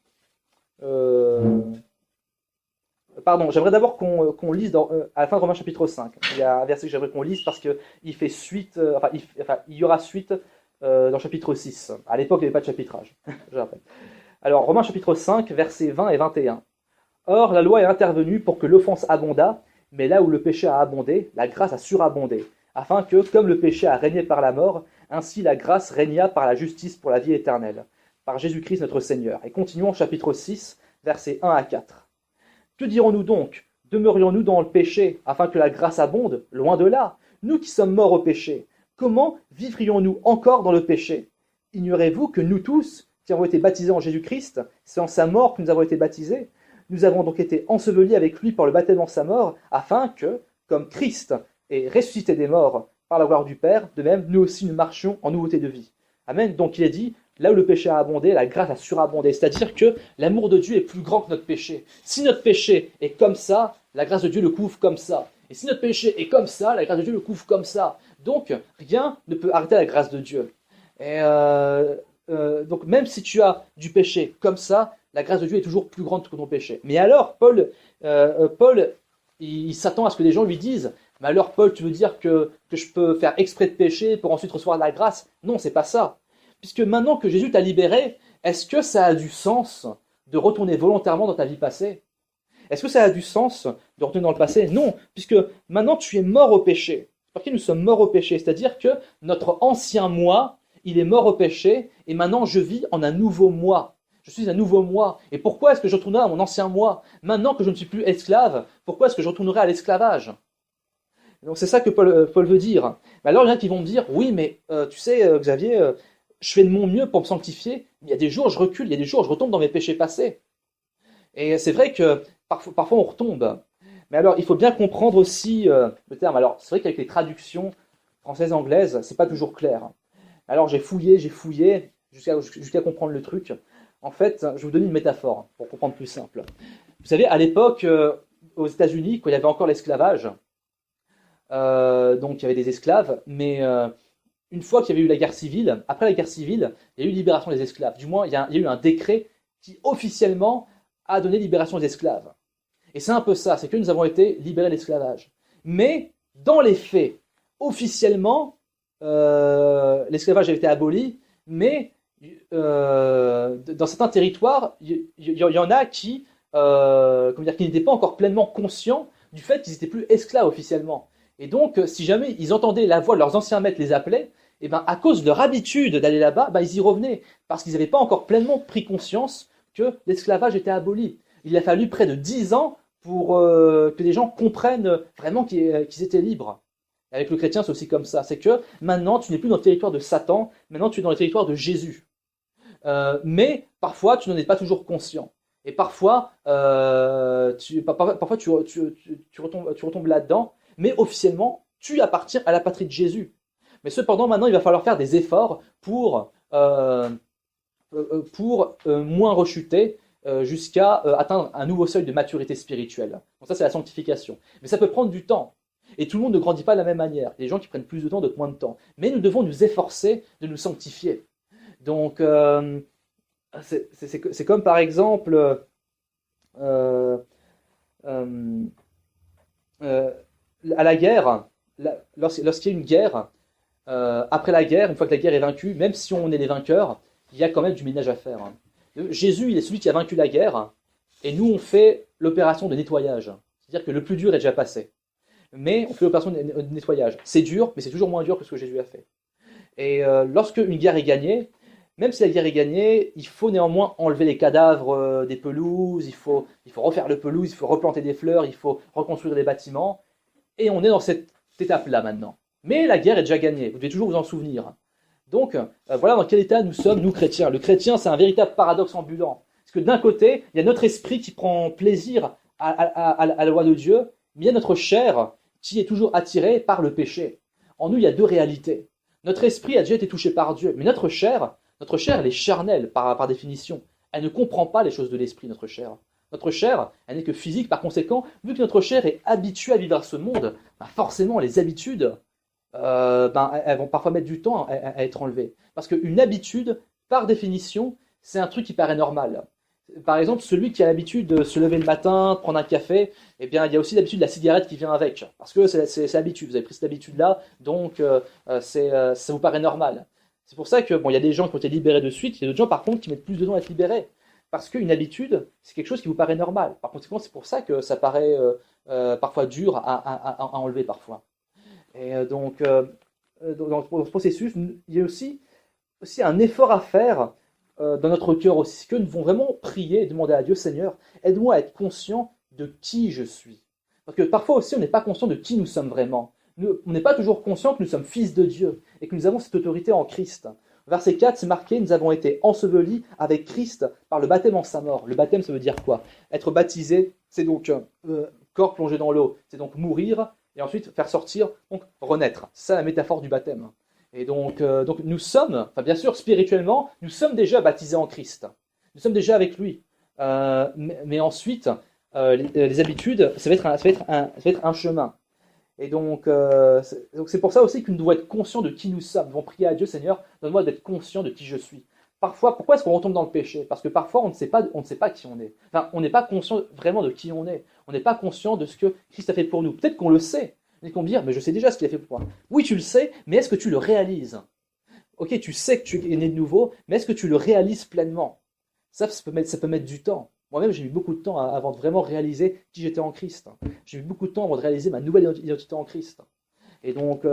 Pardon, j'aimerais d'abord qu'on lise à la fin de Romains chapitre 5. Il y a un verset que j'aimerais qu'on lise parce qu'il fait suite, il y aura suite dans le chapitre 6. À l'époque, il n'y avait pas de chapitrage, je rappelle. Alors, Romains chapitre 5, versets 20 et 21. Or, la loi est intervenue pour que l'offense abondât, mais là où le péché a abondé, la grâce a surabondé, afin que, comme le péché a régné par la mort, ainsi la grâce régna par la justice pour la vie éternelle, par Jésus-Christ notre Seigneur. Et continuons au chapitre 6, versets 1 à 4. Que dirons-nous donc? Demeurions-nous dans le péché, afin que la grâce abonde? Loin de là. Nous qui sommes morts au péché, comment vivrions-nous encore dans le péché? Ignorez-vous que nous tous, qui avons été baptisés en Jésus-Christ, c'est en sa mort que nous avons été baptisés? Nous avons donc été ensevelis avec lui par le baptême en sa mort, afin que, comme Christ est ressuscité des morts par la gloire du Père, de même, nous aussi nous marchions en nouveauté de vie. Amen. Donc il est dit, là où le péché a abondé, la grâce a surabondé. C'est-à-dire que l'amour de Dieu est plus grand que notre péché. Si notre péché est comme ça, la grâce de Dieu le couvre comme ça. Et si notre péché est comme ça, la grâce de Dieu le couvre comme ça. Donc, rien ne peut arrêter la grâce de Dieu. Et donc, même si tu as du péché comme ça, la grâce de Dieu est toujours plus grande que ton péché. Mais alors, Paul, il s'attend à ce que les gens lui disent, mais alors, Paul, tu veux dire que je peux faire exprès de pécher pour ensuite recevoir de la grâce? Non, c'est pas ça. Puisque maintenant que Jésus t'a libéré, est-ce que ça a du sens de retourner volontairement dans ta vie passée? Est-ce que ça a du sens de retourner dans le passé? Non, puisque maintenant tu es mort au péché. Parce que nous sommes morts au péché, c'est-à-dire que notre ancien moi, il est mort au péché, et maintenant je vis en un nouveau moi. Je suis un nouveau moi. Et pourquoi est-ce que je retournerai à mon ancien moi? Maintenant que je ne suis plus esclave, pourquoi est-ce que je retournerai à l'esclavage? Donc c'est ça que Paul veut dire. Mais alors il y en a qui vont me dire, oui, mais tu sais, Xavier, je fais de mon mieux pour me sanctifier, mais il y a des jours je recule, il y a des jours je retombe dans mes péchés passés. Et c'est vrai que parfois on retombe. Mais alors il faut bien comprendre aussi le terme. Alors c'est vrai qu'avec les traductions françaises-anglaises, c'est pas toujours clair. Alors j'ai fouillé jusqu'à comprendre le truc. En fait, je vais vous donner une métaphore pour comprendre plus simple. Vous savez, à l'époque, aux États-Unis, quand il y avait encore l'esclavage, donc il y avait des esclaves, mais une fois qu'il y avait eu la guerre civile, après la guerre civile, il y a eu libération des esclaves. Du moins, il y a eu un décret qui officiellement a donné libération des esclaves. Et c'est un peu ça, c'est que nous avons été libérés de l'esclavage. Mais dans les faits, officiellement, l'esclavage a été aboli, mais dans certains territoires, il y en a qui n'étaient pas encore pleinement conscients du fait qu'ils n'étaient plus esclaves officiellement. Et donc, si jamais ils entendaient la voix de leurs anciens maîtres les appeler, et ben, à cause de leur habitude d'aller là-bas, ben, ils y revenaient, parce qu'ils n'avaient pas encore pleinement pris conscience que l'esclavage était aboli. Il a fallu près de 10 ans pour que les gens comprennent vraiment qu'ils étaient libres. Avec le chrétien, c'est aussi comme ça. C'est que maintenant, tu n'es plus dans le territoire de Satan, maintenant tu es dans le territoire de Jésus. Mais parfois, tu n'en es pas toujours conscient. Et parfois, tu retombes là-dedans, mais officiellement, tu appartiens à la patrie de Jésus. Mais cependant, maintenant, il va falloir faire des efforts pour moins rechuter jusqu'à atteindre un nouveau seuil de maturité spirituelle. Donc ça, c'est la sanctification. Mais ça peut prendre du temps. Et tout le monde ne grandit pas de la même manière. Il y a des gens qui prennent plus de temps, d'autres moins de temps. Mais nous devons nous efforcer de nous sanctifier. Donc, c'est comme par exemple, à la guerre, lorsqu'il y a une guerre, après la guerre, une fois que la guerre est vaincue, même si on est les vainqueurs, il y a quand même du ménage à faire. Jésus, il est celui qui a vaincu la guerre, et nous, on fait l'opération de nettoyage. C'est-à-dire que le plus dur est déjà passé. Mais on fait l'opération de nettoyage. C'est dur, mais c'est toujours moins dur que ce que Jésus a fait. Et lorsque une guerre est gagnée, même si la guerre est gagnée, il faut néanmoins enlever les cadavres des pelouses, il faut refaire le pelouse, il faut replanter des fleurs, il faut reconstruire des bâtiments. Et on est dans cette étape-là maintenant. Mais la guerre est déjà gagnée, vous devez toujours vous en souvenir. Donc, voilà dans quel état nous sommes, nous chrétiens. Le chrétien, c'est un véritable paradoxe ambulant. Parce que d'un côté, il y a notre esprit qui prend plaisir à la loi de Dieu, mais il y a notre chair qui est toujours attirée par le péché. En nous, il y a deux réalités. Notre esprit a déjà été touché par Dieu, mais notre chair, elle est charnelle par définition. Elle ne comprend pas les choses de l'esprit, notre chair. Notre chair, elle n'est que physique, par conséquent, vu que notre chair est habituée à vivre dans ce monde, bah forcément, les habitudes elles vont parfois mettre du temps à être enlevées. Parce qu'une habitude, par définition, c'est un truc qui paraît normal. Par exemple, celui qui a l'habitude de se lever le matin, de prendre un café, eh bien, il y a aussi l'habitude de la cigarette qui vient avec. Parce que c'est l'habitude. Vous avez pris cette habitude-là, donc ça vous paraît normal. C'est pour ça que, bon, il y a des gens qui ont été libérés de suite, il y a d'autres gens, par contre, qui mettent plus de temps à être libérés. Parce qu'une habitude, c'est quelque chose qui vous paraît normal. Par conséquent, c'est pour ça que ça paraît parfois dur à enlever parfois. Et dans ce processus, il y a aussi un effort à faire dans notre cœur aussi, que nous devons vraiment prier et demander à Dieu, Seigneur, aide-moi à être conscient de qui je suis. Parce que parfois aussi, on n'est pas conscient de qui nous sommes vraiment. On n'est pas toujours conscient que nous sommes fils de Dieu et que nous avons cette autorité en Christ. Verset 4, c'est marqué, nous avons été ensevelis avec Christ par le baptême en sa mort. Le baptême, ça veut dire quoi? Être baptisé, c'est donc corps plongé dans l'eau, c'est donc mourir et ensuite faire sortir, donc renaître. C'est ça la métaphore du baptême. Et donc nous sommes, enfin bien sûr spirituellement, nous sommes déjà baptisés en Christ. Nous sommes déjà avec lui. Mais ensuite, les habitudes, ça va être un chemin. Et donc c'est pour ça aussi que nous devons être conscients de qui nous sommes. Nous devons prier à Dieu, Seigneur, donne-moi d'être conscient de qui je suis. Parfois, pourquoi est-ce qu'on retombe dans le péché? Parce que parfois, on ne sait pas qui on est. Enfin, on n'est pas conscient vraiment de qui on est. On n'est pas conscient de ce que Christ a fait pour nous. Peut-être qu'on le sait. Mais qu'on me dit, mais je sais déjà ce qu'il a fait pour moi. Oui, tu le sais, mais est-ce que tu le réalises? Ok, tu sais que tu es né de nouveau, mais est-ce que tu le réalises pleinement? Ça peut mettre du temps. Moi-même, j'ai mis beaucoup de temps avant de vraiment réaliser qui j'étais en Christ. J'ai mis beaucoup de temps avant de réaliser ma nouvelle identité en Christ. Et donc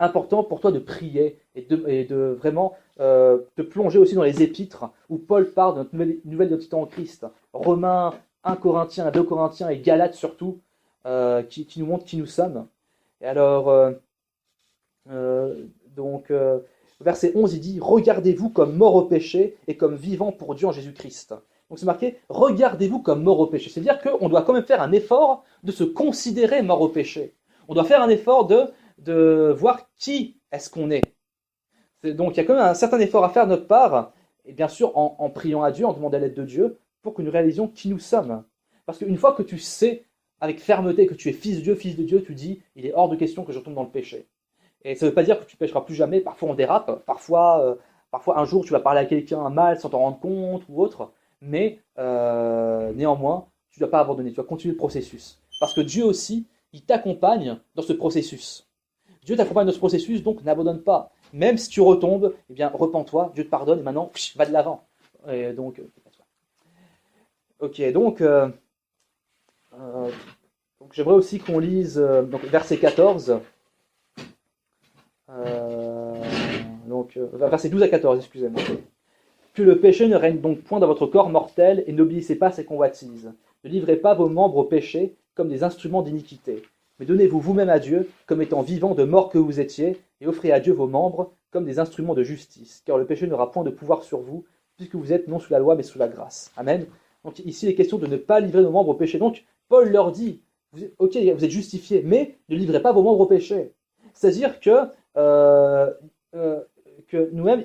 important pour toi de prier et de vraiment te plonger aussi dans les épîtres où Paul parle de notre nouvelle identité en Christ. Romains, 1 Corinthiens, 2 Corinthiens et Galates surtout, qui nous montrent qui nous sommes. Et alors, verset 11, il dit « Regardez-vous comme morts au péché et comme vivants pour Dieu en Jésus-Christ ». Donc c'est marqué « Regardez-vous comme morts au péché ». C'est-à-dire qu'on doit quand même faire un effort de se considérer mort au péché. On doit faire un effort de voir qui est-ce qu'on est. Donc il y a quand même un certain effort à faire de notre part, et bien sûr en priant à Dieu, en demandant l'aide de Dieu, pour que nous réalisions qui nous sommes. Parce qu'une fois que tu sais avec fermeté que tu es fils de Dieu, tu dis, il est hors de question que je tombe dans le péché. Et ça ne veut pas dire que tu ne pécheras plus jamais, parfois on dérape, parfois un jour tu vas parler à quelqu'un mal sans t'en rendre compte ou autre, mais néanmoins, tu ne dois pas abandonner, tu dois continuer le processus. Parce que Dieu aussi, il t'accompagne dans ce processus. Dieu t'accompagne dans ce processus, donc n'abandonne pas. Même si tu retombes, eh bien repens-toi, Dieu te pardonne et maintenant, va de l'avant. Et donc, ok, donc j'aimerais aussi qu'on lise verset 14. Verset 12 à 14, excusez-moi. Que le péché ne règne donc point dans votre corps mortel et n'obéissez pas à ses convoitises. Ne livrez pas vos membres au péché comme des instruments d'iniquité. Mais donnez-vous vous-même à Dieu comme étant vivants de mort que vous étiez et offrez à Dieu vos membres comme des instruments de justice. Car le péché n'aura point de pouvoir sur vous puisque vous êtes non sous la loi mais sous la grâce. Amen. Donc ici, il est question de ne pas livrer nos membres au péché. Donc Paul leur dit, ok, vous êtes justifiés, mais ne livrez pas vos membres au péché. C'est-à-dire que nous-mêmes,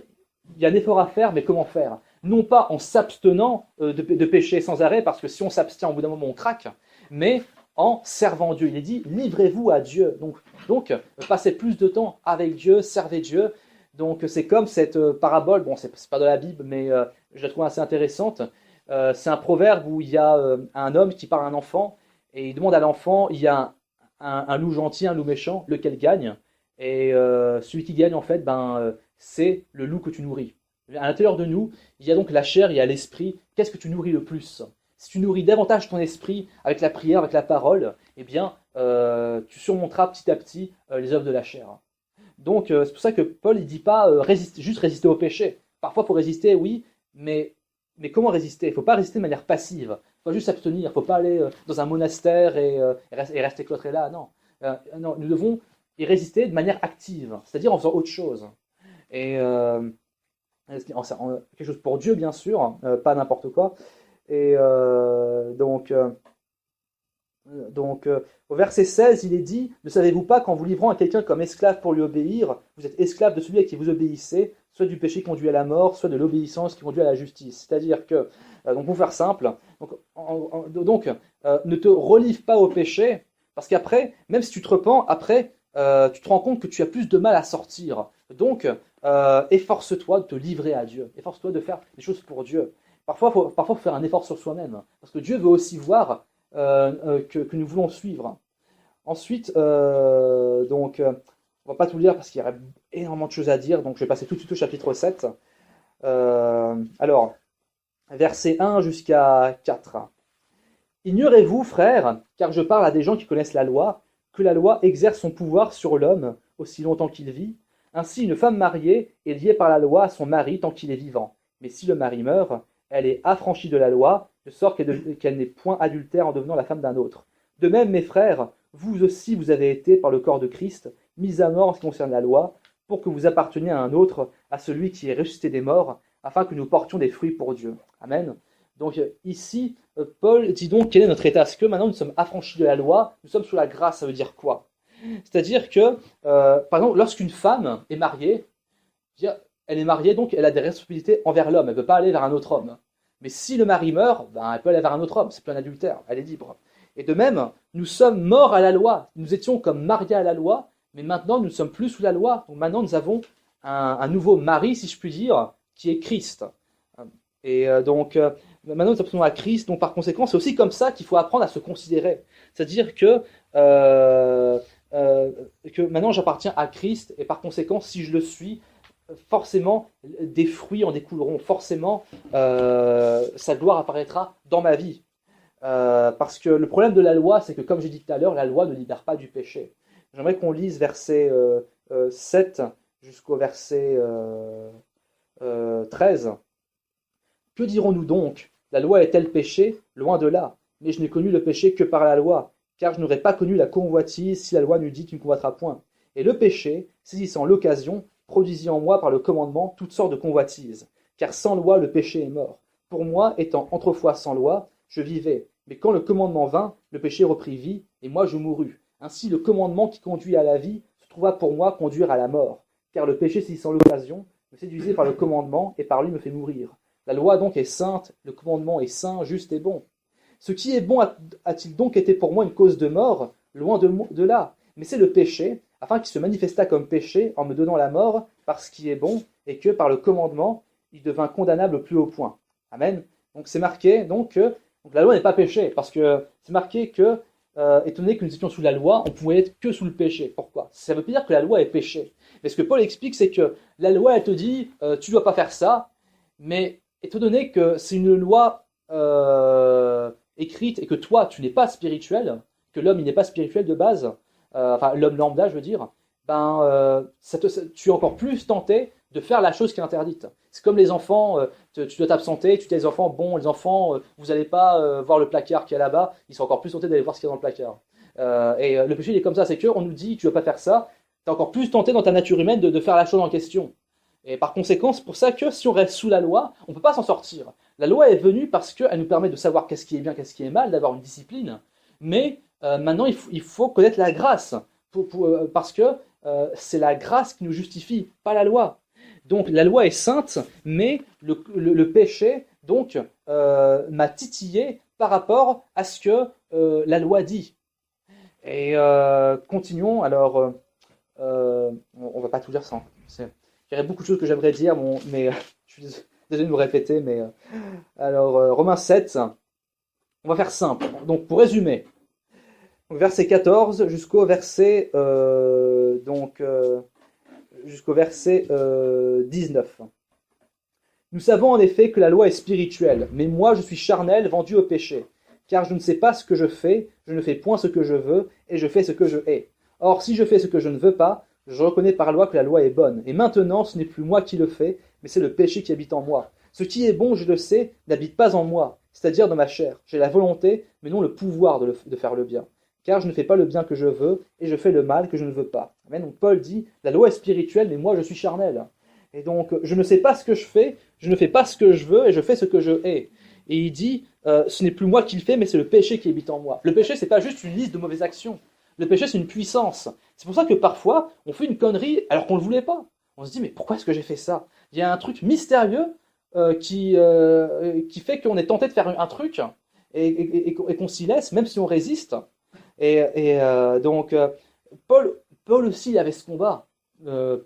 il y a un effort à faire, mais comment faire? Non pas en s'abstenant de pécher sans arrêt, parce que si on s'abstient, au bout d'un moment, on craque, mais en servant Dieu. Il est dit, livrez-vous à Dieu. Donc passez plus de temps avec Dieu, servez Dieu. Donc c'est comme cette parabole, bon, c'est pas de la Bible, mais je la trouve assez intéressante. C'est un proverbe où il y a un homme qui parle à un enfant, et il demande à l'enfant, il y a un loup gentil, un loup méchant, lequel gagne? Et celui qui gagne, en fait, c'est le loup que tu nourris. À l'intérieur de nous, il y a donc la chair, il y a l'esprit. Qu'est-ce que tu nourris le plus? Si tu nourris davantage ton esprit avec la prière, avec la parole, eh bien, tu surmonteras petit à petit les œuvres de la chair. Donc, c'est pour ça que Paul ne dit pas juste résister au péché. Parfois, il faut résister, oui, mais comment résister? Il ne faut pas résister de manière passive. Il ne faut pas juste s'abstenir. Il ne faut pas aller dans un monastère et rester cloîtré là. Non. Non, nous devons y résister de manière active, c'est-à-dire en faisant autre chose. Et quelque chose pour Dieu, bien sûr, pas n'importe quoi. Et au verset 16, il est dit « Ne savez-vous pas qu'en vous livrant à quelqu'un comme esclave pour lui obéir, vous êtes esclave de celui à qui vous obéissez, soit du péché qui conduit à la mort, soit de l'obéissance qui conduit à la justice. » C'est-à-dire que, donc pour faire simple, ne te relivre pas au péché, parce qu'après, même si tu te repens, après, tu te rends compte que tu as plus de mal à sortir. Donc, efforce-toi de te livrer à Dieu. Efforce-toi de faire des choses pour Dieu. Parfois, faut faire un effort sur soi-même. Parce que Dieu veut aussi voir que nous voulons suivre. Ensuite, on va pas tout lire parce qu'il y aurait énormément de choses à dire. Donc, je vais passer tout de suite au chapitre 7. Alors, versets 1 jusqu'à 4. Ignorez-vous, frères, car je parle à des gens qui connaissent la loi, que la loi exerce son pouvoir sur l'homme aussi longtemps qu'il vit. Ainsi, une femme mariée est liée par la loi à son mari tant qu'il est vivant. Mais si le mari meurt, elle est affranchie de la loi, de sorte qu'elle n'est point adultère en devenant la femme d'un autre. De même, mes frères, vous aussi vous avez été, par le corps de Christ, mis à mort en ce qui concerne la loi, pour que vous apparteniez à un autre, à celui qui est ressuscité des morts, afin que nous portions des fruits pour Dieu. Amen. Donc ici, Paul dit donc quel est notre état. Est-ce que maintenant nous sommes affranchis de la loi, nous sommes sous la grâce, ça veut dire quoi? C'est-à-dire que, par exemple, lorsqu'une femme est mariée, elle est mariée, donc elle a des responsabilités envers l'homme, elle ne peut pas aller vers un autre homme. Mais si le mari meurt, ben, elle peut aller vers un autre homme, c'est plus un adultère, elle est libre. Et de même, nous sommes morts à la loi, nous étions comme mariés à la loi, mais maintenant nous ne sommes plus sous la loi. Donc maintenant nous avons un nouveau mari, si je puis dire, qui est Christ. Et maintenant nous sommes à Christ, donc par conséquent c'est aussi comme ça qu'il faut apprendre à se considérer. C'est-à-dire que maintenant j'appartiens à Christ, et par conséquent si je le suis, forcément des fruits en découleront, forcément sa gloire apparaîtra dans ma vie. Parce que le problème de la loi, c'est que comme j'ai dit tout à l'heure, la loi ne libère pas du péché. J'aimerais qu'on lise verset 7 jusqu'au verset 13. Que dirons-nous donc? La loi est-elle péché? Loin de là. Mais je n'ai connu le péché que par la loi, car je n'aurais pas connu la convoitise si la loi n'eût dit tu ne convoiteras point. Et le péché, saisissant l'occasion, produisit en moi par le commandement toutes sortes de convoitises. Car sans loi, le péché est mort. Pour moi, étant autrefois sans loi, je vivais. Mais quand le commandement vint, le péché reprit vie, et moi je mourus. Ainsi, le commandement qui conduit à la vie se trouva pour moi conduire à la mort. Car le péché, saisissant l'occasion, me séduisait par le commandement, et par lui me fait mourir. La loi donc est sainte, le commandement est saint, juste et bon. Ce qui est bon a-t-il donc été pour moi une cause de mort? Loin de là. Mais c'est le péché, afin qu'il se manifesta comme péché en me donnant la mort par ce qui est bon, et que par le commandement, il devint condamnable au plus haut point. Amen. Donc c'est marqué donc la loi n'est pas péché, parce que c'est marqué que, étant donné que nous étions sous la loi, on pouvait être que sous le péché. Pourquoi? Ça ne veut pas dire que la loi est péché. Mais ce que Paul explique, c'est que la loi, elle te dit, tu ne dois pas faire ça, mais étant donné que c'est une loi écrite et que toi, tu n'es pas spirituel, que l'homme, il n'est pas spirituel de base, enfin l'homme lambda, je veux dire, tu es encore plus tenté de faire la chose qui est interdite. C'est comme les enfants, tu dois t'absenter, tu dis les enfants, bon, les enfants, vous n'allez pas voir le placard qui est là-bas, ils sont encore plus tentés d'aller voir ce qu'il y a dans le placard. Le péché, il est comme ça, c'est qu'on nous dit, tu ne dois pas faire ça, tu es encore plus tenté dans ta nature humaine de faire la chose en question. Et par conséquent, c'est pour ça que si on reste sous la loi, on ne peut pas s'en sortir. La loi est venue parce qu'elle nous permet de savoir qu'est-ce qui est bien, qu'est-ce qui est mal, d'avoir une discipline, mais maintenant il faut connaître la grâce, parce que c'est la grâce qui nous justifie, pas la loi. Donc la loi est sainte, mais le péché donc m'a titillé par rapport à ce que la loi dit. Et continuons, alors on va pas tout dire sans. Il y aurait beaucoup de choses que j'aimerais dire, mais je suis désolé de me répéter, mais alors Romains 7, on va faire simple. Donc pour résumer, verset 14 jusqu'au verset jusqu'au verset 19. Nous savons en effet que la loi est spirituelle, mais moi je suis charnel, vendu au péché. Car je ne sais pas ce que je fais, je ne fais point ce que je veux, et je fais ce que je hais. Or si je fais ce que je ne veux pas, je reconnais par loi que la loi est bonne. Et maintenant ce n'est plus moi qui le fais, mais c'est le péché qui habite en moi. Ce qui est bon, je le sais, n'habite pas en moi, c'est-à-dire dans ma chair. J'ai la volonté, mais non le pouvoir de faire le bien. Car je ne fais pas le bien que je veux, et je fais le mal que je ne veux pas. Amen. Donc Paul dit, la loi est spirituelle, mais moi je suis charnel. Et donc je ne sais pas ce que je fais, je ne fais pas ce que je veux, et je fais ce que je hais. Et il dit, ce n'est plus moi qui le fais, mais c'est le péché qui habite en moi. Le péché, c'est pas juste une liste de mauvaises actions. Le péché, c'est une puissance. C'est pour ça que parfois, on fait une connerie alors qu'on ne le voulait pas. On se dit, mais pourquoi est-ce que j'ai fait ça? Il y a un truc mystérieux qui fait qu'on est tenté de faire un truc et qu'on s'y laisse, même si on résiste. Donc, Paul Paul aussi, il avait ce combat.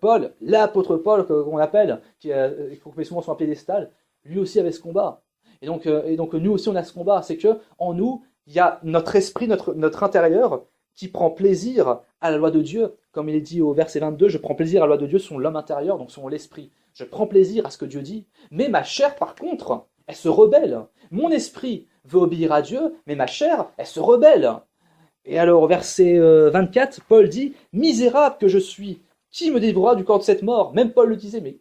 Paul, l'apôtre Paul qu'on appelle, qu'on met souvent sur un piédestal, lui aussi avait ce combat. Et donc nous aussi on a ce combat, c'est que en nous, il y a notre esprit, notre intérieur, qui prend plaisir à la loi de Dieu. Comme il est dit au verset 22, je prends plaisir à la loi de Dieu selon l'homme intérieur, donc selon l'esprit. Je prends plaisir à ce que Dieu dit, mais ma chair par contre, elle se rebelle. Mon esprit veut obéir à Dieu, mais ma chair, elle se rebelle. Et alors au verset 24, Paul dit, misérable que je suis, qui me délivrera du corps de cette mort? Même Paul le disait, mais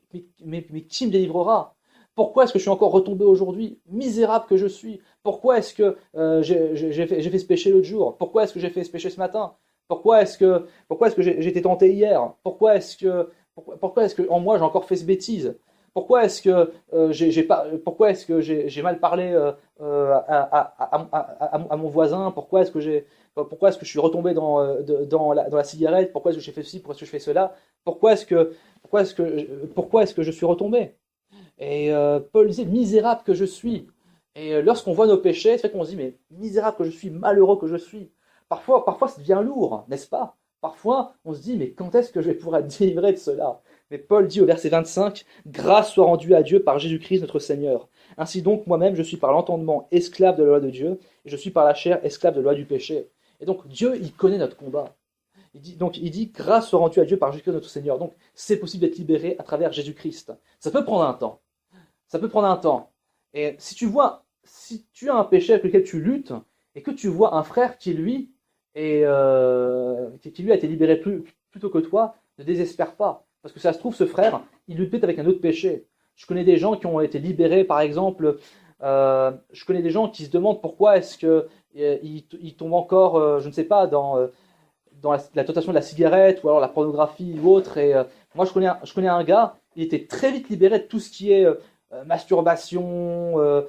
qui me délivrera? Pourquoi est-ce que je suis encore retombé aujourd'hui? Misérable que je suis. Pourquoi est-ce que j'ai fait ce péché l'autre jour? Pourquoi est-ce que j'ai fait ce péché ce matin? Pourquoi est-ce que j'ai été tenté hier? Pourquoi est-ce que en moi j'ai encore fait ce bêtise? Pourquoi est-ce que j'ai mal parlé à mon voisin? Pourquoi est-ce que je suis retombé dans la cigarette? Pourquoi est-ce que j'ai fait ceci? Pourquoi est-ce que je fais cela? Pourquoi est-ce que je suis retombé? Et Paul disait, misérable que je suis. Et lorsqu'on voit nos péchés, c'est fait qu'on se dit, mais misérable que je suis, malheureux que je suis. Parfois ça devient lourd, n'est-ce pas? Parfois, on se dit, mais quand est-ce que je vais pouvoir être délivré de cela? Mais Paul dit au verset 25, grâce soit rendue à Dieu par Jésus-Christ notre Seigneur. Ainsi donc, moi-même, je suis par l'entendement esclave de la loi de Dieu, et je suis par la chair esclave de la loi du péché. Et donc, Dieu, il connaît notre combat. Il dit, grâce soit rendue à Dieu par Jésus-Christ notre Seigneur. Donc, c'est possible d'être libéré à travers Jésus-Christ. Ça peut prendre un temps. Ça peut prendre un temps. Et si tu as un péché avec lequel tu luttes, et que tu vois un frère qui lui a été libéré plutôt que toi, ne désespère pas. Parce que ça se trouve, ce frère, il lutte peut-être avec un autre péché. Je connais des gens qui ont été libérés, par exemple, je connais des gens qui se demandent pourquoi est-ce qu'ils tombent encore, je ne sais pas, dans la tentation de la cigarette, ou alors la pornographie ou autre. Et moi, je connais un gars, il était très vite libéré de tout ce qui est masturbation,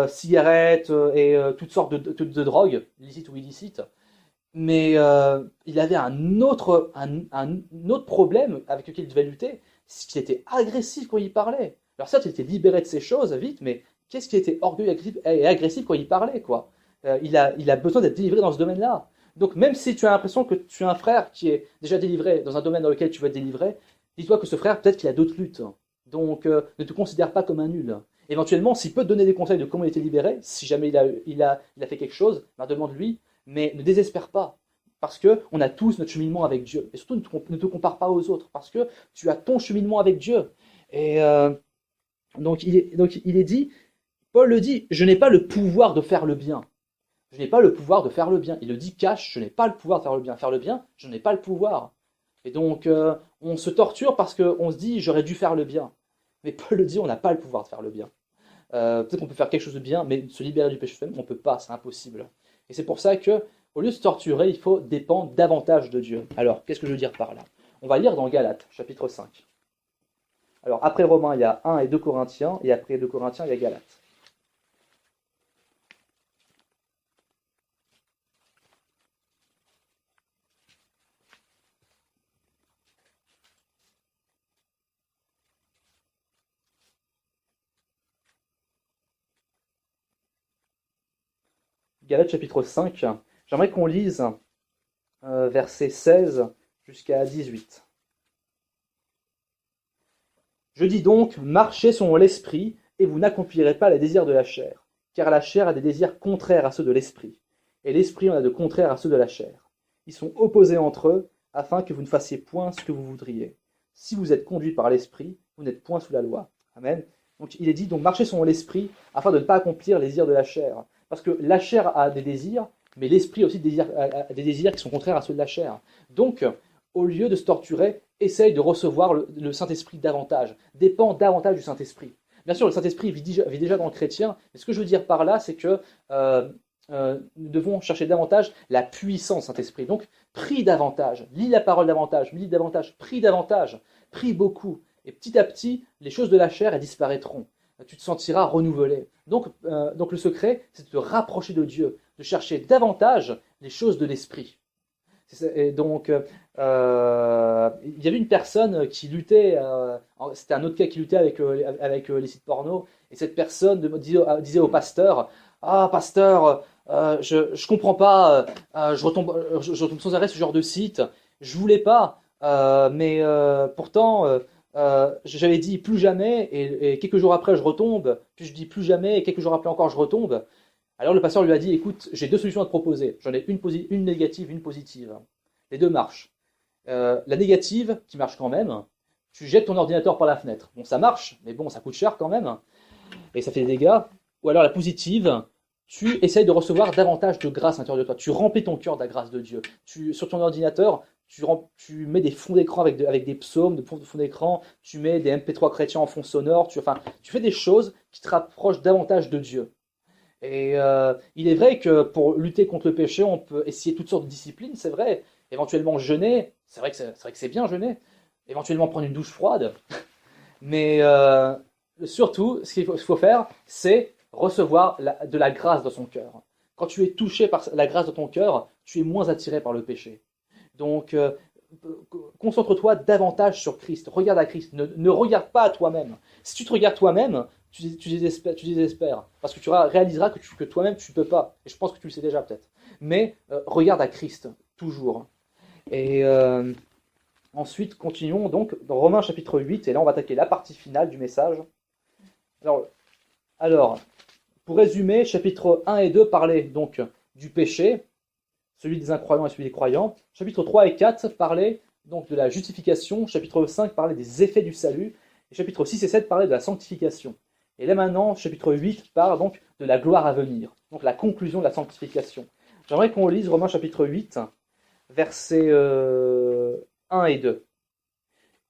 cigarette et toutes sortes de drogues, licites ou illicites. Mais il avait un autre problème avec lequel il devait lutter, c'est qu'il était agressif quand il parlait. Alors certes, il était libéré de ces choses vite, mais qu'est-ce qu'il était orgueilleux et agressif quand il parlait, quoi. Il a besoin d'être délivré dans ce domaine-là. Donc même si tu as l'impression que tu as un frère qui est déjà délivré dans un domaine dans lequel tu veux être délivré, dis-toi que ce frère, peut-être qu'il a d'autres luttes. Donc ne te considère pas comme un nul. Éventuellement, s'il peut te donner des conseils de comment il était libéré, si jamais il a fait quelque chose, ben demande-lui, mais ne désespère pas. Parce qu'on a tous notre cheminement avec Dieu. Et surtout, ne te compare pas aux autres. Parce que tu as ton cheminement avec Dieu. Et donc il est dit, Paul le dit, je n'ai pas le pouvoir de faire le bien. Je n'ai pas le pouvoir de faire le bien. Il le dit cash, je n'ai pas le pouvoir de faire le bien. Faire le bien, je n'ai pas le pouvoir. Et donc, on se torture parce qu'on se dit, j'aurais dû faire le bien. Mais Paul le dit, on n'a pas le pouvoir de faire le bien. Peut-être qu'on peut faire quelque chose de bien, mais se libérer du péché même, on ne peut pas, c'est impossible. Et c'est pour ça que, au lieu de se torturer, il faut dépendre davantage de Dieu. Alors, qu'est-ce que je veux dire par là? On va lire dans Galates, chapitre 5. Alors, après Romains, il y a 1 et 2 Corinthiens, et après 2 Corinthiens, il y a Galates. Galates, chapitre 5. J'aimerais qu'on lise versets 16 jusqu'à 18. Je dis donc, marchez selon l'esprit, et vous n'accomplirez pas les désirs de la chair, car la chair a des désirs contraires à ceux de l'esprit, et l'esprit en a de contraires à ceux de la chair. Ils sont opposés entre eux, afin que vous ne fassiez point ce que vous voudriez. Si vous êtes conduit par l'esprit, vous n'êtes point sous la loi. Amen. Donc il est dit, donc marchez selon l'esprit, afin de ne pas accomplir les désirs de la chair. Parce que la chair a des désirs, mais l'esprit a aussi a des désirs qui sont contraires à ceux de la chair. Donc, au lieu de se torturer, essaye de recevoir le Saint-Esprit davantage. Dépend davantage du Saint-Esprit. Bien sûr, le Saint-Esprit vit déjà dans le chrétien, mais ce que je veux dire par là, c'est que nous devons chercher davantage la puissance du Saint-Esprit. Donc, prie davantage, lis la parole davantage, médite davantage, prie beaucoup. Et petit à petit, les choses de la chair, elles disparaîtront. Tu te sentiras renouvelé. Donc le secret, c'est de te rapprocher de Dieu, de chercher davantage les choses de l'esprit. Et donc, il y avait une personne qui luttait, c'était un autre cas qui luttait avec les sites porno, et cette personne disait au pasteur, ah pasteur, je comprends pas, je retombe sans arrêt ce genre de site, je voulais pas, mais pourtant, j'avais dit plus jamais, et quelques jours après, je retombe, puis je dis plus jamais, et quelques jours après encore, je retombe. Alors le pasteur lui a dit, écoute, j'ai deux solutions à te proposer. J'en ai une négative, une positive. Les deux marchent. La négative, qui marche quand même, tu jettes ton ordinateur par la fenêtre. Bon, ça marche, mais bon, ça coûte cher quand même, et ça fait des dégâts. Ou alors la positive, tu essayes de recevoir davantage de grâce à l'intérieur de toi. Tu remplis ton cœur de la grâce de Dieu. Sur ton ordinateur, tu mets des fonds d'écran avec des psaumes, de fonds d'écran, tu mets des MP3 chrétiens en fond sonore, tu fais des choses qui te rapprochent davantage de Dieu. Et il est vrai que pour lutter contre le péché, on peut essayer toutes sortes de disciplines, c'est vrai. Éventuellement jeûner, c'est vrai que c'est bien jeûner. Éventuellement prendre une douche froide. Mais surtout, ce qu'il faut faire, c'est recevoir de la grâce dans son cœur. Quand tu es touché par la grâce de ton cœur, tu es moins attiré par le péché. Donc, concentre-toi davantage sur Christ. Regarde à Christ. Ne regarde pas à toi-même. Si tu te regardes toi-même, tu désespères. Parce que tu réaliseras que toi-même, tu ne peux pas. Et je pense que tu le sais déjà peut-être. Mais regarde à Christ, toujours. Et ensuite, continuons donc dans Romains chapitre 8. Et là, on va attaquer la partie finale du message. Alors, pour résumer, chapitre 1 et 2 parlaient donc du péché, celui des incroyants et celui des croyants. Chapitre 3 et 4 parlaient donc de la justification. Chapitre 5 parlait des effets du salut. Et chapitre 6 et 7 parlaient de la sanctification. Et là maintenant, chapitre 8 parle donc de la gloire à venir. Donc la conclusion de la sanctification. J'aimerais qu'on lise Romains chapitre 8, versets 1 et 2.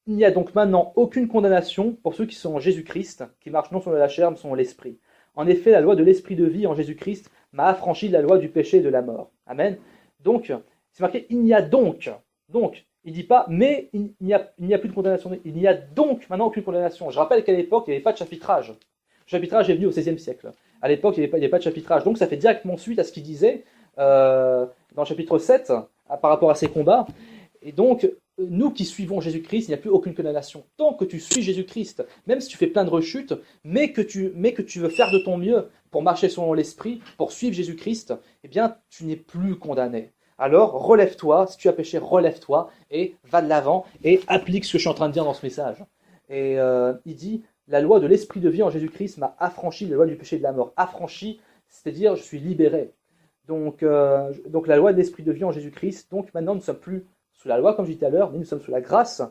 Il n'y a donc maintenant aucune condamnation pour ceux qui sont en Jésus-Christ, qui marchent non selon la chair, mais selon l'esprit. En effet, la loi de l'esprit de vie en Jésus-Christ m'a affranchi de la loi du péché et de la mort. Amen. Donc, c'est marqué, il n'y a donc. Donc, il ne dit pas, mais il n'y a plus de condamnation. Il n'y a donc maintenant aucune condamnation. Je rappelle qu'à l'époque, il n'y avait pas de chapitrage. Le chapitrage est venu au XVIe siècle. À l'époque, il n'y avait pas de chapitrage. Donc, ça fait directement suite à ce qu'il disait dans le chapitre 7, par rapport à ces combats. Et donc, nous qui suivons Jésus-Christ, il n'y a plus aucune condamnation. Tant que tu suis Jésus-Christ, même si tu fais plein de rechutes, mais que tu veux faire de ton mieux pour marcher selon l'esprit, pour suivre Jésus-Christ, eh bien, tu n'es plus condamné. Alors, relève-toi, si tu as péché, relève-toi et va de l'avant et applique ce que je suis en train de dire dans ce message. Et il dit, la loi de l'esprit de vie en Jésus-Christ m'a affranchi de la loi du péché et de la mort. Affranchi, c'est-à-dire je suis libéré. Donc la loi de l'esprit de vie en Jésus-Christ, donc maintenant nous ne sommes plus sous la loi, comme je disais tout à l'heure, mais nous sommes sous la grâce.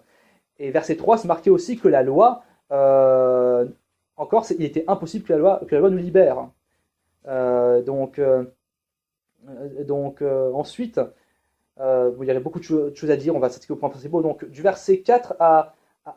Et verset 3, c'est marqué aussi que la loi, il était impossible que la loi nous libère. Ensuite, il y aurait beaucoup de choses à dire, on va s'attaquer aux points principaux. Donc du verset 4 à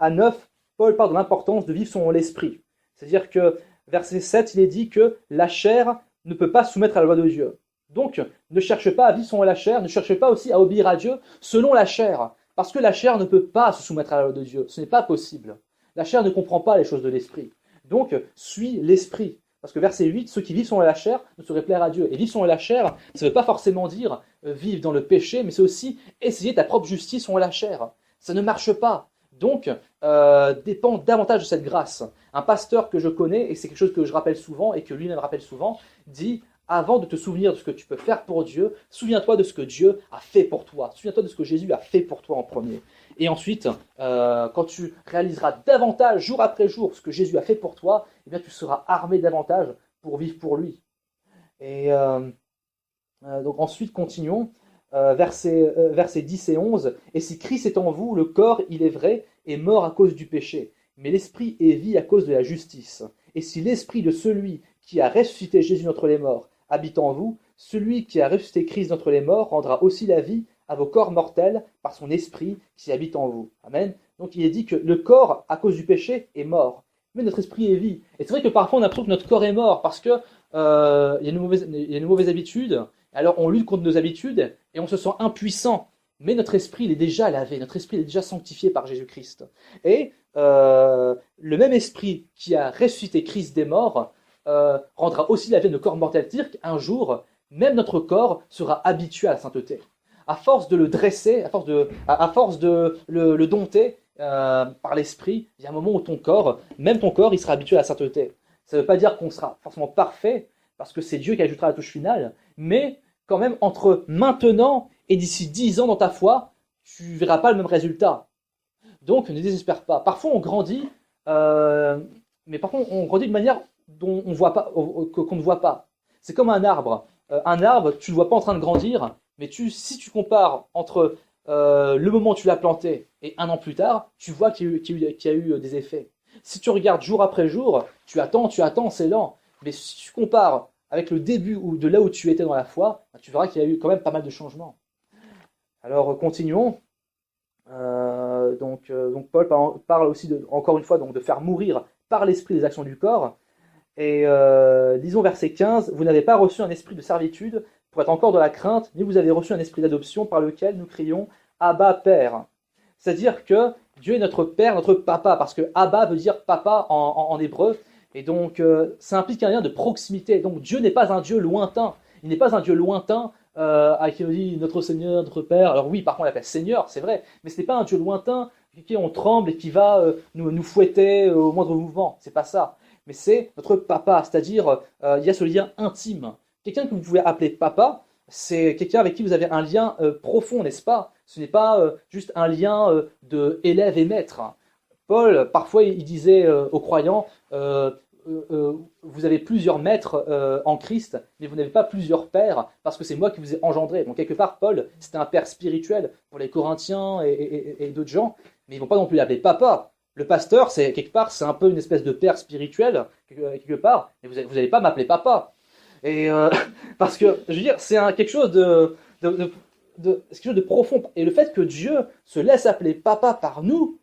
9, Paul parle de l'importance de vivre selon l'esprit. C'est-à-dire que verset 7, il est dit que la chair ne peut pas soumettre à la loi de Dieu. Donc, ne cherche pas à vivre selon la chair, ne cherche pas aussi à obéir à Dieu selon la chair. Parce que la chair ne peut pas se soumettre à la loi de Dieu. Ce n'est pas possible. La chair ne comprend pas les choses de l'esprit. Donc, suis l'esprit. Parce que verset 8, ceux qui vivent selon la chair ne sauraient plaire à Dieu. Et vivre selon la chair, ça ne veut pas forcément dire vivre dans le péché, mais c'est aussi essayer ta propre justice selon la chair. Ça ne marche pas. Donc, dépend davantage de cette grâce. Un pasteur que je connais, et c'est quelque chose que je rappelle souvent, et que lui-même rappelle souvent, dit... Avant de te souvenir de ce que tu peux faire pour Dieu, souviens-toi de ce que Dieu a fait pour toi. Souviens-toi de ce que Jésus a fait pour toi en premier. Et ensuite, quand tu réaliseras davantage, jour après jour, ce que Jésus a fait pour toi, eh bien, tu seras armé davantage pour vivre pour lui. Et donc ensuite, continuons. Versets 10 et 11. « Et si Christ est en vous, le corps, il est vrai, est mort à cause du péché, mais l'esprit est vie à cause de la justice. Et si l'esprit de celui qui a ressuscité Jésus d'entre les morts habite en vous, celui qui a ressuscité Christ d'entre les morts rendra aussi la vie à vos corps mortels par son esprit qui habite en vous. » Amen. Donc il est dit que le corps, à cause du péché, est mort. Mais notre esprit est vie. Et c'est vrai que parfois on a l'impression que notre corps est mort parce que il y a une mauvaise habitude. Alors on lutte contre nos habitudes et on se sent impuissant. Mais notre esprit, il est déjà lavé, notre esprit il est déjà sanctifié par Jésus-Christ. Et le même esprit qui a ressuscité Christ des morts rendra aussi la vie de nos corps mortels. C'est-à-dire qu'un jour, même notre corps sera habitué à la sainteté. À force de le dresser, à force de le dompter par l'esprit, il y a un moment où même ton corps, il sera habitué à la sainteté. Ça ne veut pas dire qu'on sera forcément parfait, parce que c'est Dieu qui ajoutera la touche finale, mais quand même entre maintenant et d'ici 10 ans dans ta foi, tu verras pas le même résultat. Donc ne désespère pas. Parfois on grandit, mais par contre on grandit de manière dont on voit pas, qu'on ne voit pas. C'est comme un arbre. Un arbre, tu ne le vois pas en train de grandir, mais si tu compares entre le moment où tu l'as planté et un an plus tard, tu vois qu'il y a eu des effets. Si tu regardes jour après jour, tu attends, c'est lent. Mais si tu compares avec le début ou de là où tu étais dans la foi, tu verras qu'il y a eu quand même pas mal de changements. Alors continuons. Donc Paul parle aussi encore une fois donc, de faire mourir par l'esprit les actions du corps. Et lisons verset 15, vous n'avez pas reçu un esprit de servitude pour être encore dans la crainte, mais vous avez reçu un esprit d'adoption par lequel nous crions Abba Père. C'est-à-dire que Dieu est notre Père, notre Papa, parce que Abba veut dire papa en hébreu, et donc ça implique un lien de proximité. Donc Dieu n'est pas un Dieu lointain, il n'est pas un Dieu lointain à qui on dit notre Seigneur, notre Père. Alors oui, par contre on l'appelle Seigneur, c'est vrai, mais ce n'est pas un Dieu lointain qui on tremble et qui va nous fouetter au moindre mouvement, c'est pas ça. Mais c'est notre papa, c'est-à-dire il y a ce lien intime. Quelqu'un que vous pouvez appeler papa, c'est quelqu'un avec qui vous avez un lien profond, n'est-ce pas? Ce n'est pas juste un lien de élève et maître. Parfois, il disait aux croyants, vous avez plusieurs maîtres en Christ, mais vous n'avez pas plusieurs pères, parce que c'est moi qui vous ai engendré. Donc quelque part, Paul, c'était un père spirituel pour les Corinthiens et d'autres gens, mais ils ne vont pas non plus l'appeler papa. Le pasteur, c'est quelque part, c'est un peu une espèce de père spirituel, quelque part, et vous n'allez pas m'appeler papa. Et parce que, je veux dire, c'est quelque chose quelque chose de profond. Et le fait que Dieu se laisse appeler papa par nous,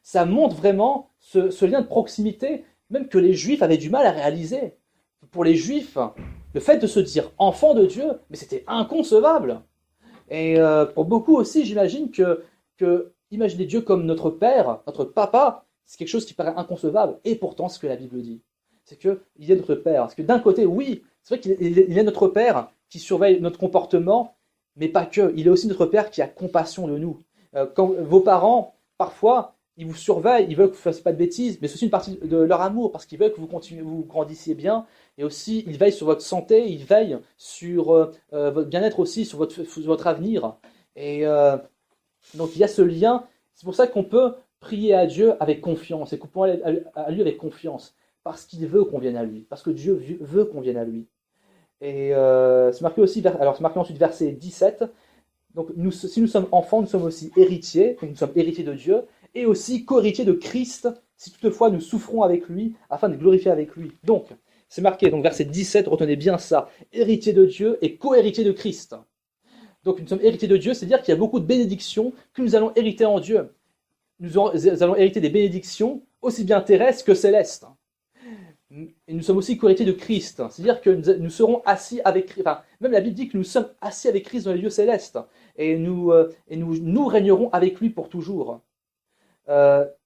ça montre vraiment ce lien de proximité, même que les Juifs avaient du mal à réaliser. Pour les Juifs, le fait de se dire enfant de Dieu, mais c'était inconcevable. Et pour beaucoup aussi, j'imagine que imaginer Dieu comme notre Père, notre Papa, c'est quelque chose qui paraît inconcevable. Et pourtant, ce que la Bible dit, c'est qu'il est notre Père. Parce que d'un côté, oui, c'est vrai qu'il est notre Père qui surveille notre comportement, mais pas que. Il est aussi notre Père qui a compassion de nous. Quand vos parents, parfois, ils vous surveillent, ils veulent que vous ne fassiez pas de bêtises, mais c'est aussi une partie de leur amour, parce qu'ils veulent que vous grandissiez bien, et aussi, ils veillent sur votre santé, ils veillent sur votre bien-être aussi, sur votre avenir. Et donc, il y a ce lien. C'est pour ça qu'on peut prier à Dieu avec confiance, et qu'on peut aller à lui avec confiance, parce qu'il veut qu'on vienne à lui, parce que Dieu veut qu'on vienne à lui. Et c'est marqué aussi, c'est marqué ensuite verset 17. Donc, si nous sommes enfants, nous sommes aussi héritiers, donc nous sommes héritiers de Dieu, et aussi co-héritiers de Christ, si toutefois nous souffrons avec lui, afin de glorifier avec lui. Donc, c'est marqué, donc verset 17, retenez bien ça, héritier de Dieu et co-héritier de Christ. Donc, nous sommes héritiers de Dieu, c'est-à-dire qu'il y a beaucoup de bénédictions que nous allons hériter en Dieu. Nous allons hériter des bénédictions aussi bien terrestres que célestes. Et nous sommes aussi co-héritiers de Christ, c'est-à-dire que nous serons assis avec Christ. Enfin, même la Bible dit que nous sommes assis avec Christ dans les lieux célestes, et nous régnerons avec lui pour toujours.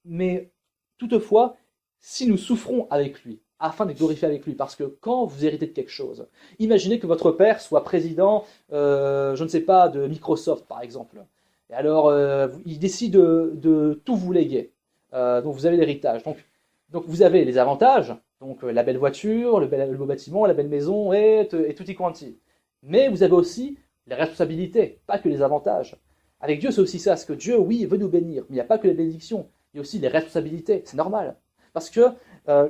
Mais toutefois, si nous souffrons avec lui, afin de glorifier avec lui, parce que quand vous héritez de quelque chose, imaginez que votre père soit président, je ne sais pas, de Microsoft par exemple, et alors il décide de tout vous léguer, donc vous avez l'héritage. Donc vous avez les avantages, donc la belle voiture, le beau bâtiment, la belle maison et tutti quanti. Mais vous avez aussi les responsabilités, pas que les avantages. Avec Dieu, c'est aussi ça, parce que Dieu, oui, veut nous bénir, mais il n'y a pas que les bénédictions, il y a aussi les responsabilités, c'est normal. Parce que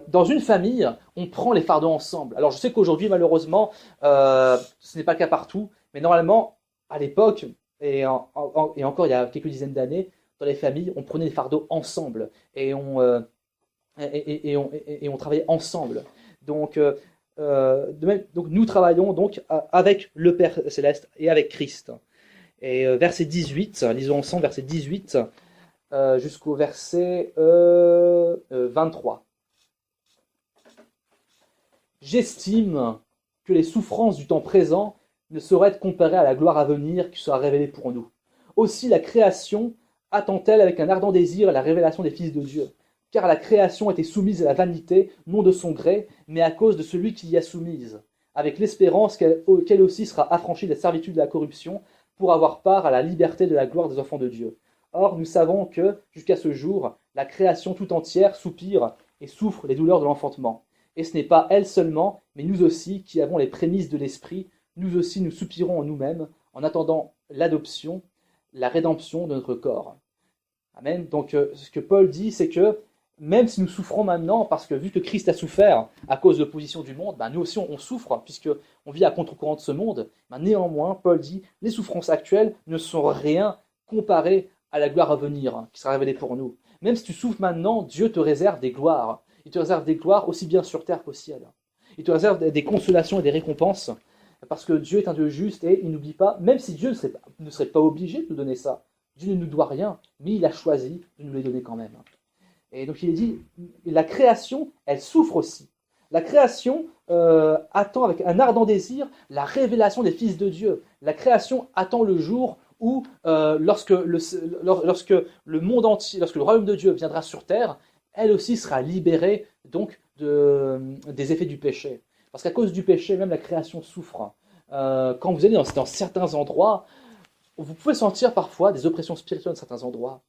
dans une famille, on prend les fardeaux ensemble. Alors je sais qu'aujourd'hui, malheureusement, ce n'est pas le cas partout, mais normalement, à l'époque, et encore il y a quelques dizaines d'années, dans les familles, on prenait les fardeaux ensemble, et on travaillait ensemble. Donc nous travaillons donc avec le Père Céleste et avec Christ. Et verset 18, lisons ensemble verset 18 jusqu'au verset 23. J'estime que les souffrances du temps présent ne sauraient être comparées à la gloire à venir qui sera révélée pour nous. Aussi la création attend-elle avec un ardent désir la révélation des fils de Dieu. Car la création était soumise à la vanité, non de son gré, mais à cause de celui qui y a soumise, avec l'espérance qu'elle aussi sera affranchie de la servitude de la corruption, pour avoir part à la liberté de la gloire des enfants de Dieu. Or, nous savons que, jusqu'à ce jour, la création tout entière soupire et souffre les douleurs de l'enfantement. Et ce n'est pas elle seulement, mais nous aussi, qui avons les prémices de l'esprit, nous aussi nous soupirons en nous-mêmes, en attendant l'adoption, la rédemption de notre corps. Amen. Donc, ce que Paul dit, c'est que même si nous souffrons maintenant, parce que vu que Christ a souffert à cause de l'opposition du monde, nous aussi on souffre, puisqu'on vit à contre-courant de ce monde, néanmoins, Paul dit, les souffrances actuelles ne sont rien comparées à la gloire à venir, qui sera révélée pour nous. Même si tu souffres maintenant, Dieu te réserve des gloires. Il te réserve des gloires aussi bien sur terre qu'au ciel. Il te réserve des consolations et des récompenses, parce que Dieu est un Dieu juste et il n'oublie pas, même si Dieu ne serait pas obligé de nous donner ça. Dieu ne nous doit rien, mais il a choisi de nous les donner quand même. Et donc il est dit, la création, elle souffre aussi. La création attend avec un ardent désir la révélation des fils de Dieu. La création attend le jour où, lorsque le monde entier, lorsque le royaume de Dieu viendra sur terre, elle aussi sera libérée donc des effets du péché. Parce qu'à cause du péché, même la création souffre. Quand vous allez dans certains endroits, vous pouvez sentir parfois des oppressions spirituelles dans certains endroits.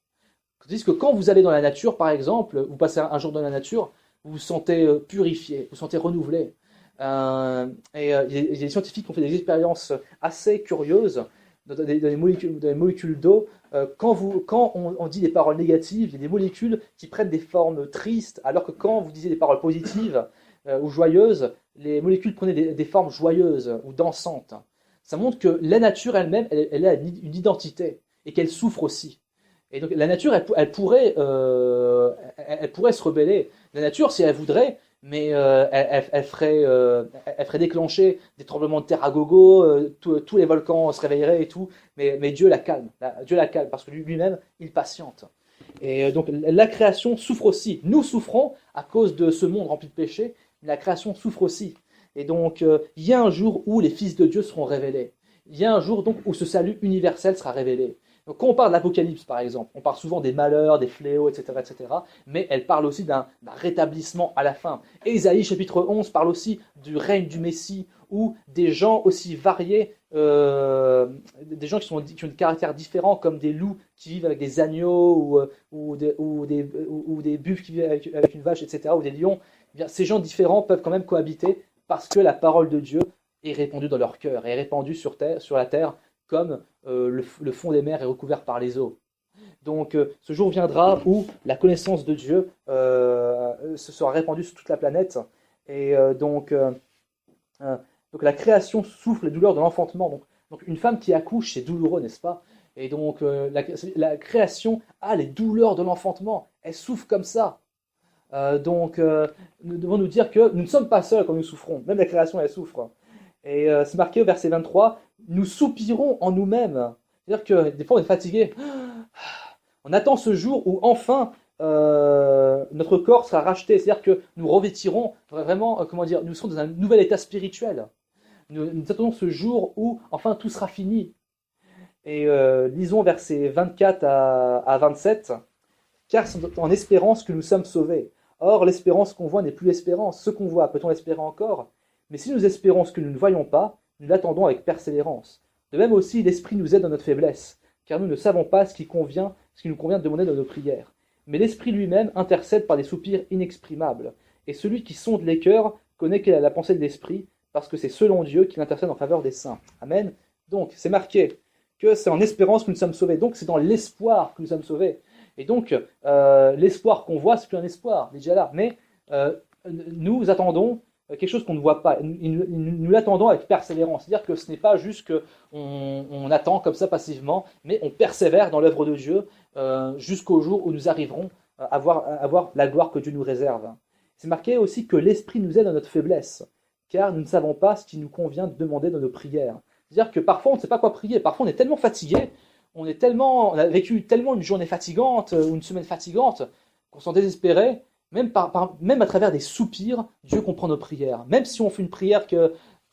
Tandis que quand vous allez dans la nature, par exemple, vous passez un jour dans la nature, vous vous sentez purifié, vous vous sentez renouvelé. Il y a des scientifiques qui ont fait des expériences assez curieuses dans des molécules d'eau. Quand on dit des paroles négatives, il y a des molécules qui prennent des formes tristes, alors que quand vous disiez des paroles positives ou joyeuses, les molécules prenaient des formes joyeuses ou dansantes. Ça montre que la nature elle-même, elle a une identité et qu'elle souffre aussi. Et donc la nature, elle pourrait se rebeller. La nature, si elle voudrait, mais elle ferait déclencher des tremblements de terre à gogo, tous les volcans se réveilleraient et tout, mais Dieu la calme. Dieu la calme, parce que lui-même, il patiente. Et donc la création souffre aussi. Nous souffrons à cause de ce monde rempli de péché, mais la création souffre aussi. Et donc il y a un jour où les fils de Dieu seront révélés. Il y a un jour donc où ce salut universel sera révélé. Donc, quand on parle de l'Apocalypse, par exemple, on parle souvent des malheurs, des fléaux, etc., mais elle parle aussi d'un rétablissement à la fin. Et Isaïe, chapitre 11, parle aussi du règne du Messie, où des gens aussi variés, des gens qui ont des caractères différents, comme des loups qui vivent avec des agneaux, ou des buffles qui vivent avec une vache, etc., ou des lions, eh bien, ces gens différents peuvent quand même cohabiter, parce que la parole de Dieu est répandue dans leur cœur, est répandue sur la terre, comme le fond des mers est recouvert par les eaux. Donc ce jour viendra où la connaissance de Dieu se sera répandue sur toute la planète. Et donc la création souffre les douleurs de l'enfantement. Donc une femme qui accouche, c'est douloureux, n'est-ce pas? Et donc la création a les douleurs de l'enfantement. Elle souffre comme ça. Nous devons nous dire que nous ne sommes pas seuls quand nous souffrons. Même la création, elle souffre. Et c'est marqué au verset 23, nous soupirons en nous-mêmes. C'est-à-dire que des fois on est fatigué. On attend ce jour où enfin notre corps sera racheté. C'est-à-dire que nous revêtirons vraiment, nous serons dans un nouvel état spirituel. Nous attendons ce jour où enfin tout sera fini. Et lisons versets 24 à 27. Car c'est en espérance que nous sommes sauvés. Or, l'espérance qu'on voit n'est plus l'espérance. Ce qu'on voit, peut-on l'espérer encore? Mais si nous espérons ce que nous ne voyons pas, nous l'attendons avec persévérance. De même aussi, l'Esprit nous aide dans notre faiblesse, car nous ne savons pas ce qui nous convient de demander dans nos prières. Mais l'Esprit lui-même intercède par des soupirs inexprimables. Et celui qui sonde les cœurs connaît quelle est la pensée de l'Esprit, parce que c'est selon Dieu qu'il intercède en faveur des saints. Amen. Donc, c'est marqué que c'est en espérance que nous sommes sauvés. Donc, c'est dans l'espoir que nous sommes sauvés. Et donc, l'espoir qu'on voit, c'est plus un espoir, il est déjà là. Mais nous attendons quelque chose qu'on ne voit pas. Nous l'attendons avec persévérance. C'est-à-dire que ce n'est pas juste qu'on attend comme ça passivement, mais on persévère dans l'œuvre de Dieu jusqu'au jour où nous arriverons à voir la gloire que Dieu nous réserve. C'est marqué aussi que l'Esprit nous aide dans notre faiblesse, car nous ne savons pas ce qui nous convient de demander dans nos prières. C'est-à-dire que parfois on ne sait pas quoi prier, parfois on est tellement fatigué, on a vécu tellement une journée fatigante ou une semaine fatigante qu'on se sent désespéré. Même à travers des soupirs, Dieu comprend nos prières. Même si on fait une prière qui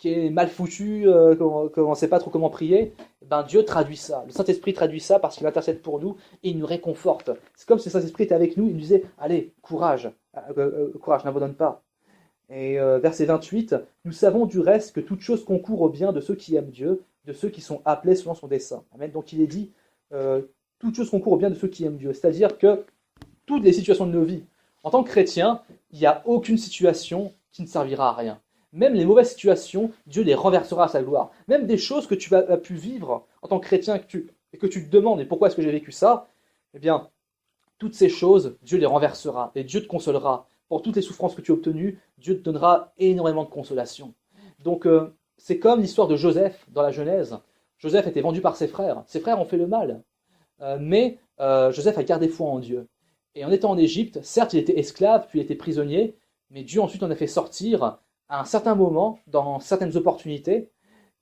est mal foutue, qu'on ne sait pas trop comment prier, ben Dieu traduit ça. Le Saint-Esprit traduit ça parce qu'il intercède pour nous et il nous réconforte. C'est comme si le Saint-Esprit était avec nous, il nous disait « Allez, courage, n'abandonne pas ». Et verset 28, « Nous savons du reste que toute chose concourt au bien de ceux qui aiment Dieu, de ceux qui sont appelés selon son dessein. » Amen. Donc il est dit « Toute chose concourt au bien de ceux qui aiment Dieu ». C'est-à-dire que toutes les situations de nos vies, en tant que chrétien, il n'y a aucune situation qui ne servira à rien. Même les mauvaises situations, Dieu les renversera à sa gloire. Même des choses que tu as pu vivre en tant que chrétien, que et que tu te demandes, mais pourquoi est-ce que j'ai vécu ça? Eh bien, toutes ces choses, Dieu les renversera, et Dieu te consolera. Pour toutes les souffrances que tu as obtenues, Dieu te donnera énormément de consolation. Donc, c'est comme l'histoire de Joseph dans la Genèse. Joseph était vendu par ses frères. Ses frères ont fait le mal. Mais Joseph a gardé foi en Dieu. Et en étant en Égypte, certes, il était esclave, puis il était prisonnier, mais Dieu ensuite en a fait sortir à un certain moment, dans certaines opportunités,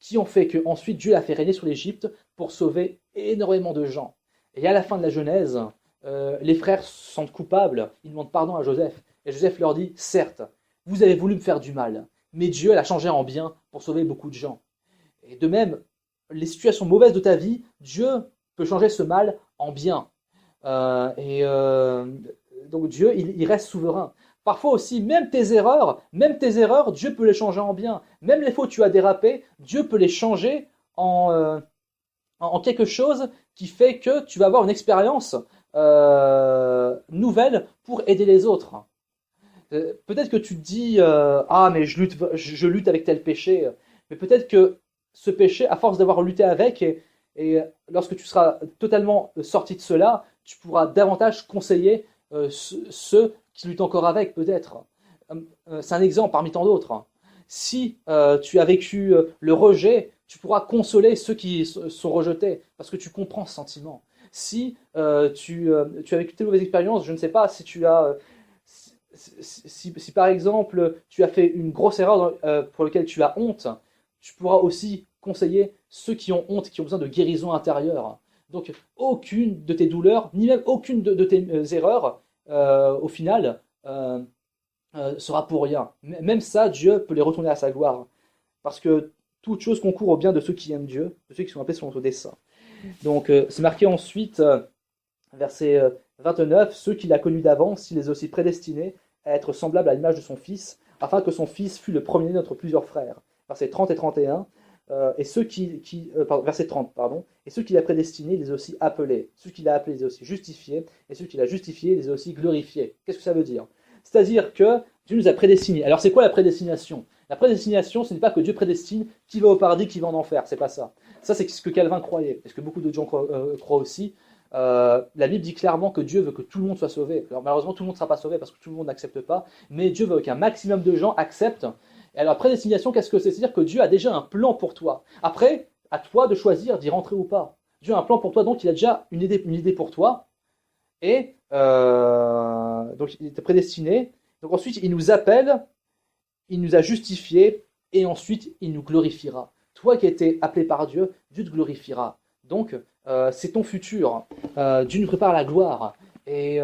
qui ont fait que ensuite Dieu l'a fait régner sur l'Égypte pour sauver énormément de gens. Et à la fin de la Genèse, les frères se sentent coupables, ils demandent pardon à Joseph. Et Joseph leur dit, certes, vous avez voulu me faire du mal, mais Dieu l'a changé en bien pour sauver beaucoup de gens. Et de même, les situations mauvaises de ta vie, Dieu peut changer ce mal en bien. Donc Dieu, il reste souverain. Parfois aussi, même tes erreurs, Dieu peut les changer en bien. Même les fois où tu as dérapé, Dieu peut les changer en quelque chose qui fait que tu vas avoir une expérience nouvelle pour aider les autres. Peut-être que tu te dis ah mais je lutte avec tel péché, mais peut-être que ce péché, à force d'avoir lutté avec, et lorsque tu seras totalement sorti de cela, tu pourras davantage conseiller ceux qui luttent encore avec, peut-être. C'est un exemple parmi tant d'autres. Si tu as vécu le rejet, tu pourras consoler ceux qui sont rejetés, parce que tu comprends ce sentiment. Si tu as vécu de mauvaises expériences, je ne sais pas si tu as... si par exemple tu as fait une grosse erreur pour laquelle tu as honte, tu pourras aussi conseiller ceux qui ont honte, qui ont besoin de guérison intérieure. Donc aucune de tes douleurs, ni même aucune de tes erreurs, au final, sera pour rien. Même ça, Dieu peut les retourner à sa gloire. Parce que toute chose concourt au bien de ceux qui aiment Dieu, de ceux qui sont appelés selon son dessein. Donc c'est marqué ensuite, verset 29, ceux qu'il a connus d'avance, il les a aussi prédestinés à être semblables à l'image de son Fils, afin que son Fils fût le premier d'entre plusieurs frères. Versets 30 et 31. Verset 30, pardon. Et ceux qu'il a prédestinés, il les a aussi appelés. Ceux qu'il a appelés, il les a aussi justifiés. Et ceux qu'il a justifiés, il les a aussi glorifiés. Qu'est-ce que ça veut dire? C'est-à-dire que Dieu nous a prédestinés. Alors c'est quoi la prédestination? La prédestination, ce n'est pas que Dieu prédestine qui va au paradis, qui va en enfer. C'est pas ça. Ça, c'est ce que Calvin croyait. Et ce que beaucoup d'autres gens croient aussi. La Bible dit clairement que Dieu veut que tout le monde soit sauvé. Alors malheureusement, tout le monde ne sera pas sauvé parce que tout le monde n'accepte pas. Mais Dieu veut qu'un maximum de gens acceptent. Et alors, prédestination, qu'est-ce que c'est? C'est-à-dire que Dieu a déjà un plan pour toi. Après, à toi de choisir d'y rentrer ou pas. Dieu a un plan pour toi, donc il a déjà une idée pour toi. Et donc, il était prédestiné. Donc ensuite, il nous appelle, il nous a justifiés, et ensuite, il nous glorifiera. Toi qui as été appelé par Dieu, Dieu te glorifiera. Donc, c'est ton futur. Dieu nous prépare la gloire. Et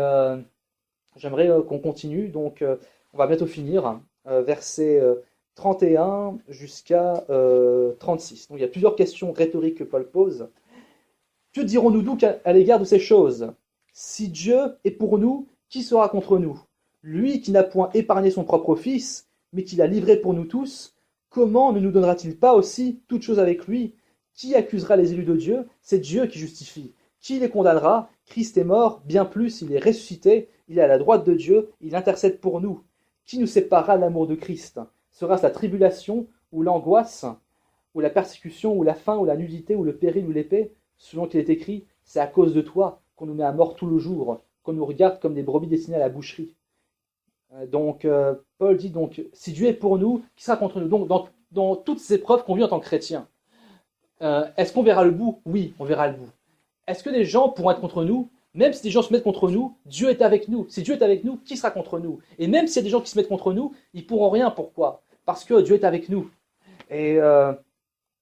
j'aimerais qu'on continue. Donc, on va bientôt finir. Verset 31 jusqu'à 36. Donc il y a plusieurs questions rhétoriques que Paul pose. Que dirons-nous donc à l'égard de ces choses? Si Dieu est pour nous, qui sera contre nous? Lui qui n'a point épargné son propre Fils, mais qui l'a livré pour nous tous, comment ne nous donnera-t-il pas aussi toutes choses avec lui? Qui accusera les élus de Dieu? C'est Dieu qui justifie. Qui les condamnera? Christ est mort, bien plus, il est ressuscité, il est à la droite de Dieu, il intercède pour nous. Qui nous séparera de l'amour de Christ? Sera-ce la tribulation, ou l'angoisse, ou la persécution, ou la faim, ou la nudité, ou le péril, ou l'épée? Selon qu'il est écrit, c'est à cause de toi qu'on nous met à mort tout le jour, qu'on nous regarde comme des brebis destinées à la boucherie. Donc, Paul dit donc, si Dieu est pour nous, qui sera contre nous? Donc, dans toutes ces épreuves qu'on vit en tant que chrétien, est-ce qu'on verra le bout? Oui, on verra le bout. Est-ce que des gens pourront être contre nous? Même si des gens se mettent contre nous, Dieu est avec nous. Si Dieu est avec nous, qui sera contre nous? Et même s'il y a des gens qui se mettent contre nous, ils pourront rien. Pourquoi? Parce que Dieu est avec nous. Et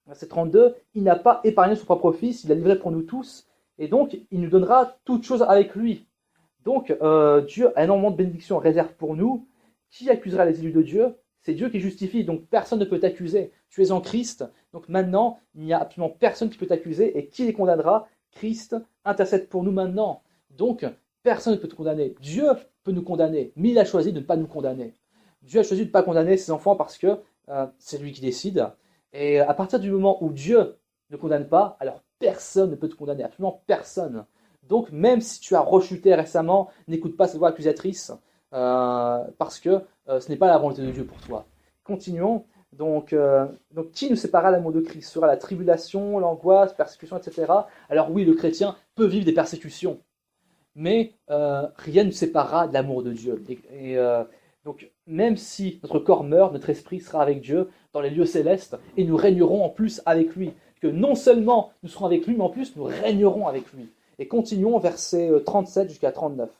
verset 32, il n'a pas épargné son propre Fils, il l'a livré pour nous tous, et donc il nous donnera toutes choses avec lui. Donc Dieu a énormément de bénédictions en réserve pour nous. Qui accusera les élus de Dieu? C'est Dieu qui justifie, donc personne ne peut t'accuser. Tu es en Christ, donc maintenant il n'y a absolument personne qui peut t'accuser, et qui les condamnera? Christ intercède pour nous maintenant. Donc, personne ne peut te condamner. Dieu peut nous condamner, mais il a choisi de ne pas nous condamner. Dieu a choisi de ne pas condamner ses enfants parce que c'est lui qui décide. Et à partir du moment où Dieu ne condamne pas, alors personne ne peut te condamner, absolument personne. Donc, même si tu as rechuté récemment, n'écoute pas cette voix accusatrice parce que ce n'est pas la volonté de Dieu pour toi. Continuons. Donc qui nous séparera de l'amour de Christ? Sera la tribulation, l'angoisse, la persécution, etc. Alors oui, le chrétien peut vivre des persécutions, mais rien ne nous séparera de l'amour de Dieu. Donc même si notre corps meurt, notre esprit sera avec Dieu dans les lieux célestes, et nous régnerons en plus avec lui. Que non seulement nous serons avec lui, mais en plus nous régnerons avec lui. Et continuons versets 37 jusqu'à 39.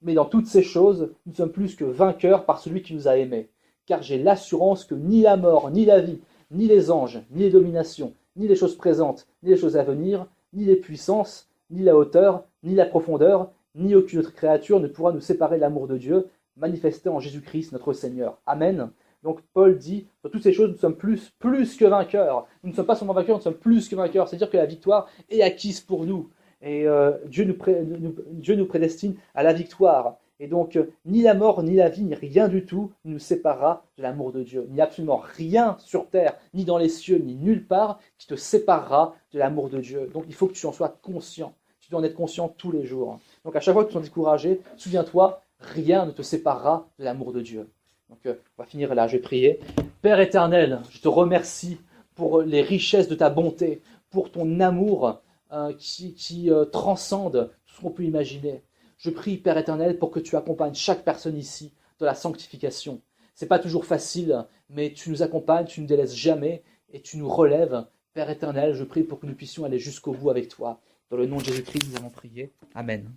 Mais dans toutes ces choses, nous sommes plus que vainqueurs par celui qui nous a aimés. Car j'ai l'assurance que ni la mort, ni la vie, ni les anges, ni les dominations, ni les choses présentes, ni les choses à venir, ni les puissances, ni la hauteur, ni la profondeur, ni aucune autre créature ne pourra nous séparer de l'amour de Dieu, manifesté en Jésus-Christ notre Seigneur. Amen. Donc Paul dit, dans toutes ces choses, nous sommes plus que vainqueurs. Nous ne sommes pas seulement vainqueurs, nous sommes plus que vainqueurs. C'est-à-dire que la victoire est acquise pour nous. Et Dieu nous prédestine à la victoire. Et donc, ni la mort, ni la vie, ni rien du tout ne nous séparera de l'amour de Dieu. Il n'y a absolument rien sur terre, ni dans les cieux, ni nulle part, qui te séparera de l'amour de Dieu. Donc, il faut que tu en sois conscient. Tu dois en être conscient tous les jours. Donc, à chaque fois que tu es découragé, souviens-toi, rien ne te séparera de l'amour de Dieu. Donc, on va finir là, je vais prier. Père éternel, je te remercie pour les richesses de ta bonté, pour ton amour qui transcende tout ce qu'on peut imaginer. Je prie, Père éternel, pour que tu accompagnes chaque personne ici de la sanctification. C'est pas toujours facile, mais tu nous accompagnes, tu ne nous délaisses jamais et tu nous relèves. Père éternel, je prie pour que nous puissions aller jusqu'au bout avec toi. Dans le nom de Jésus-Christ, nous avons prié. Amen.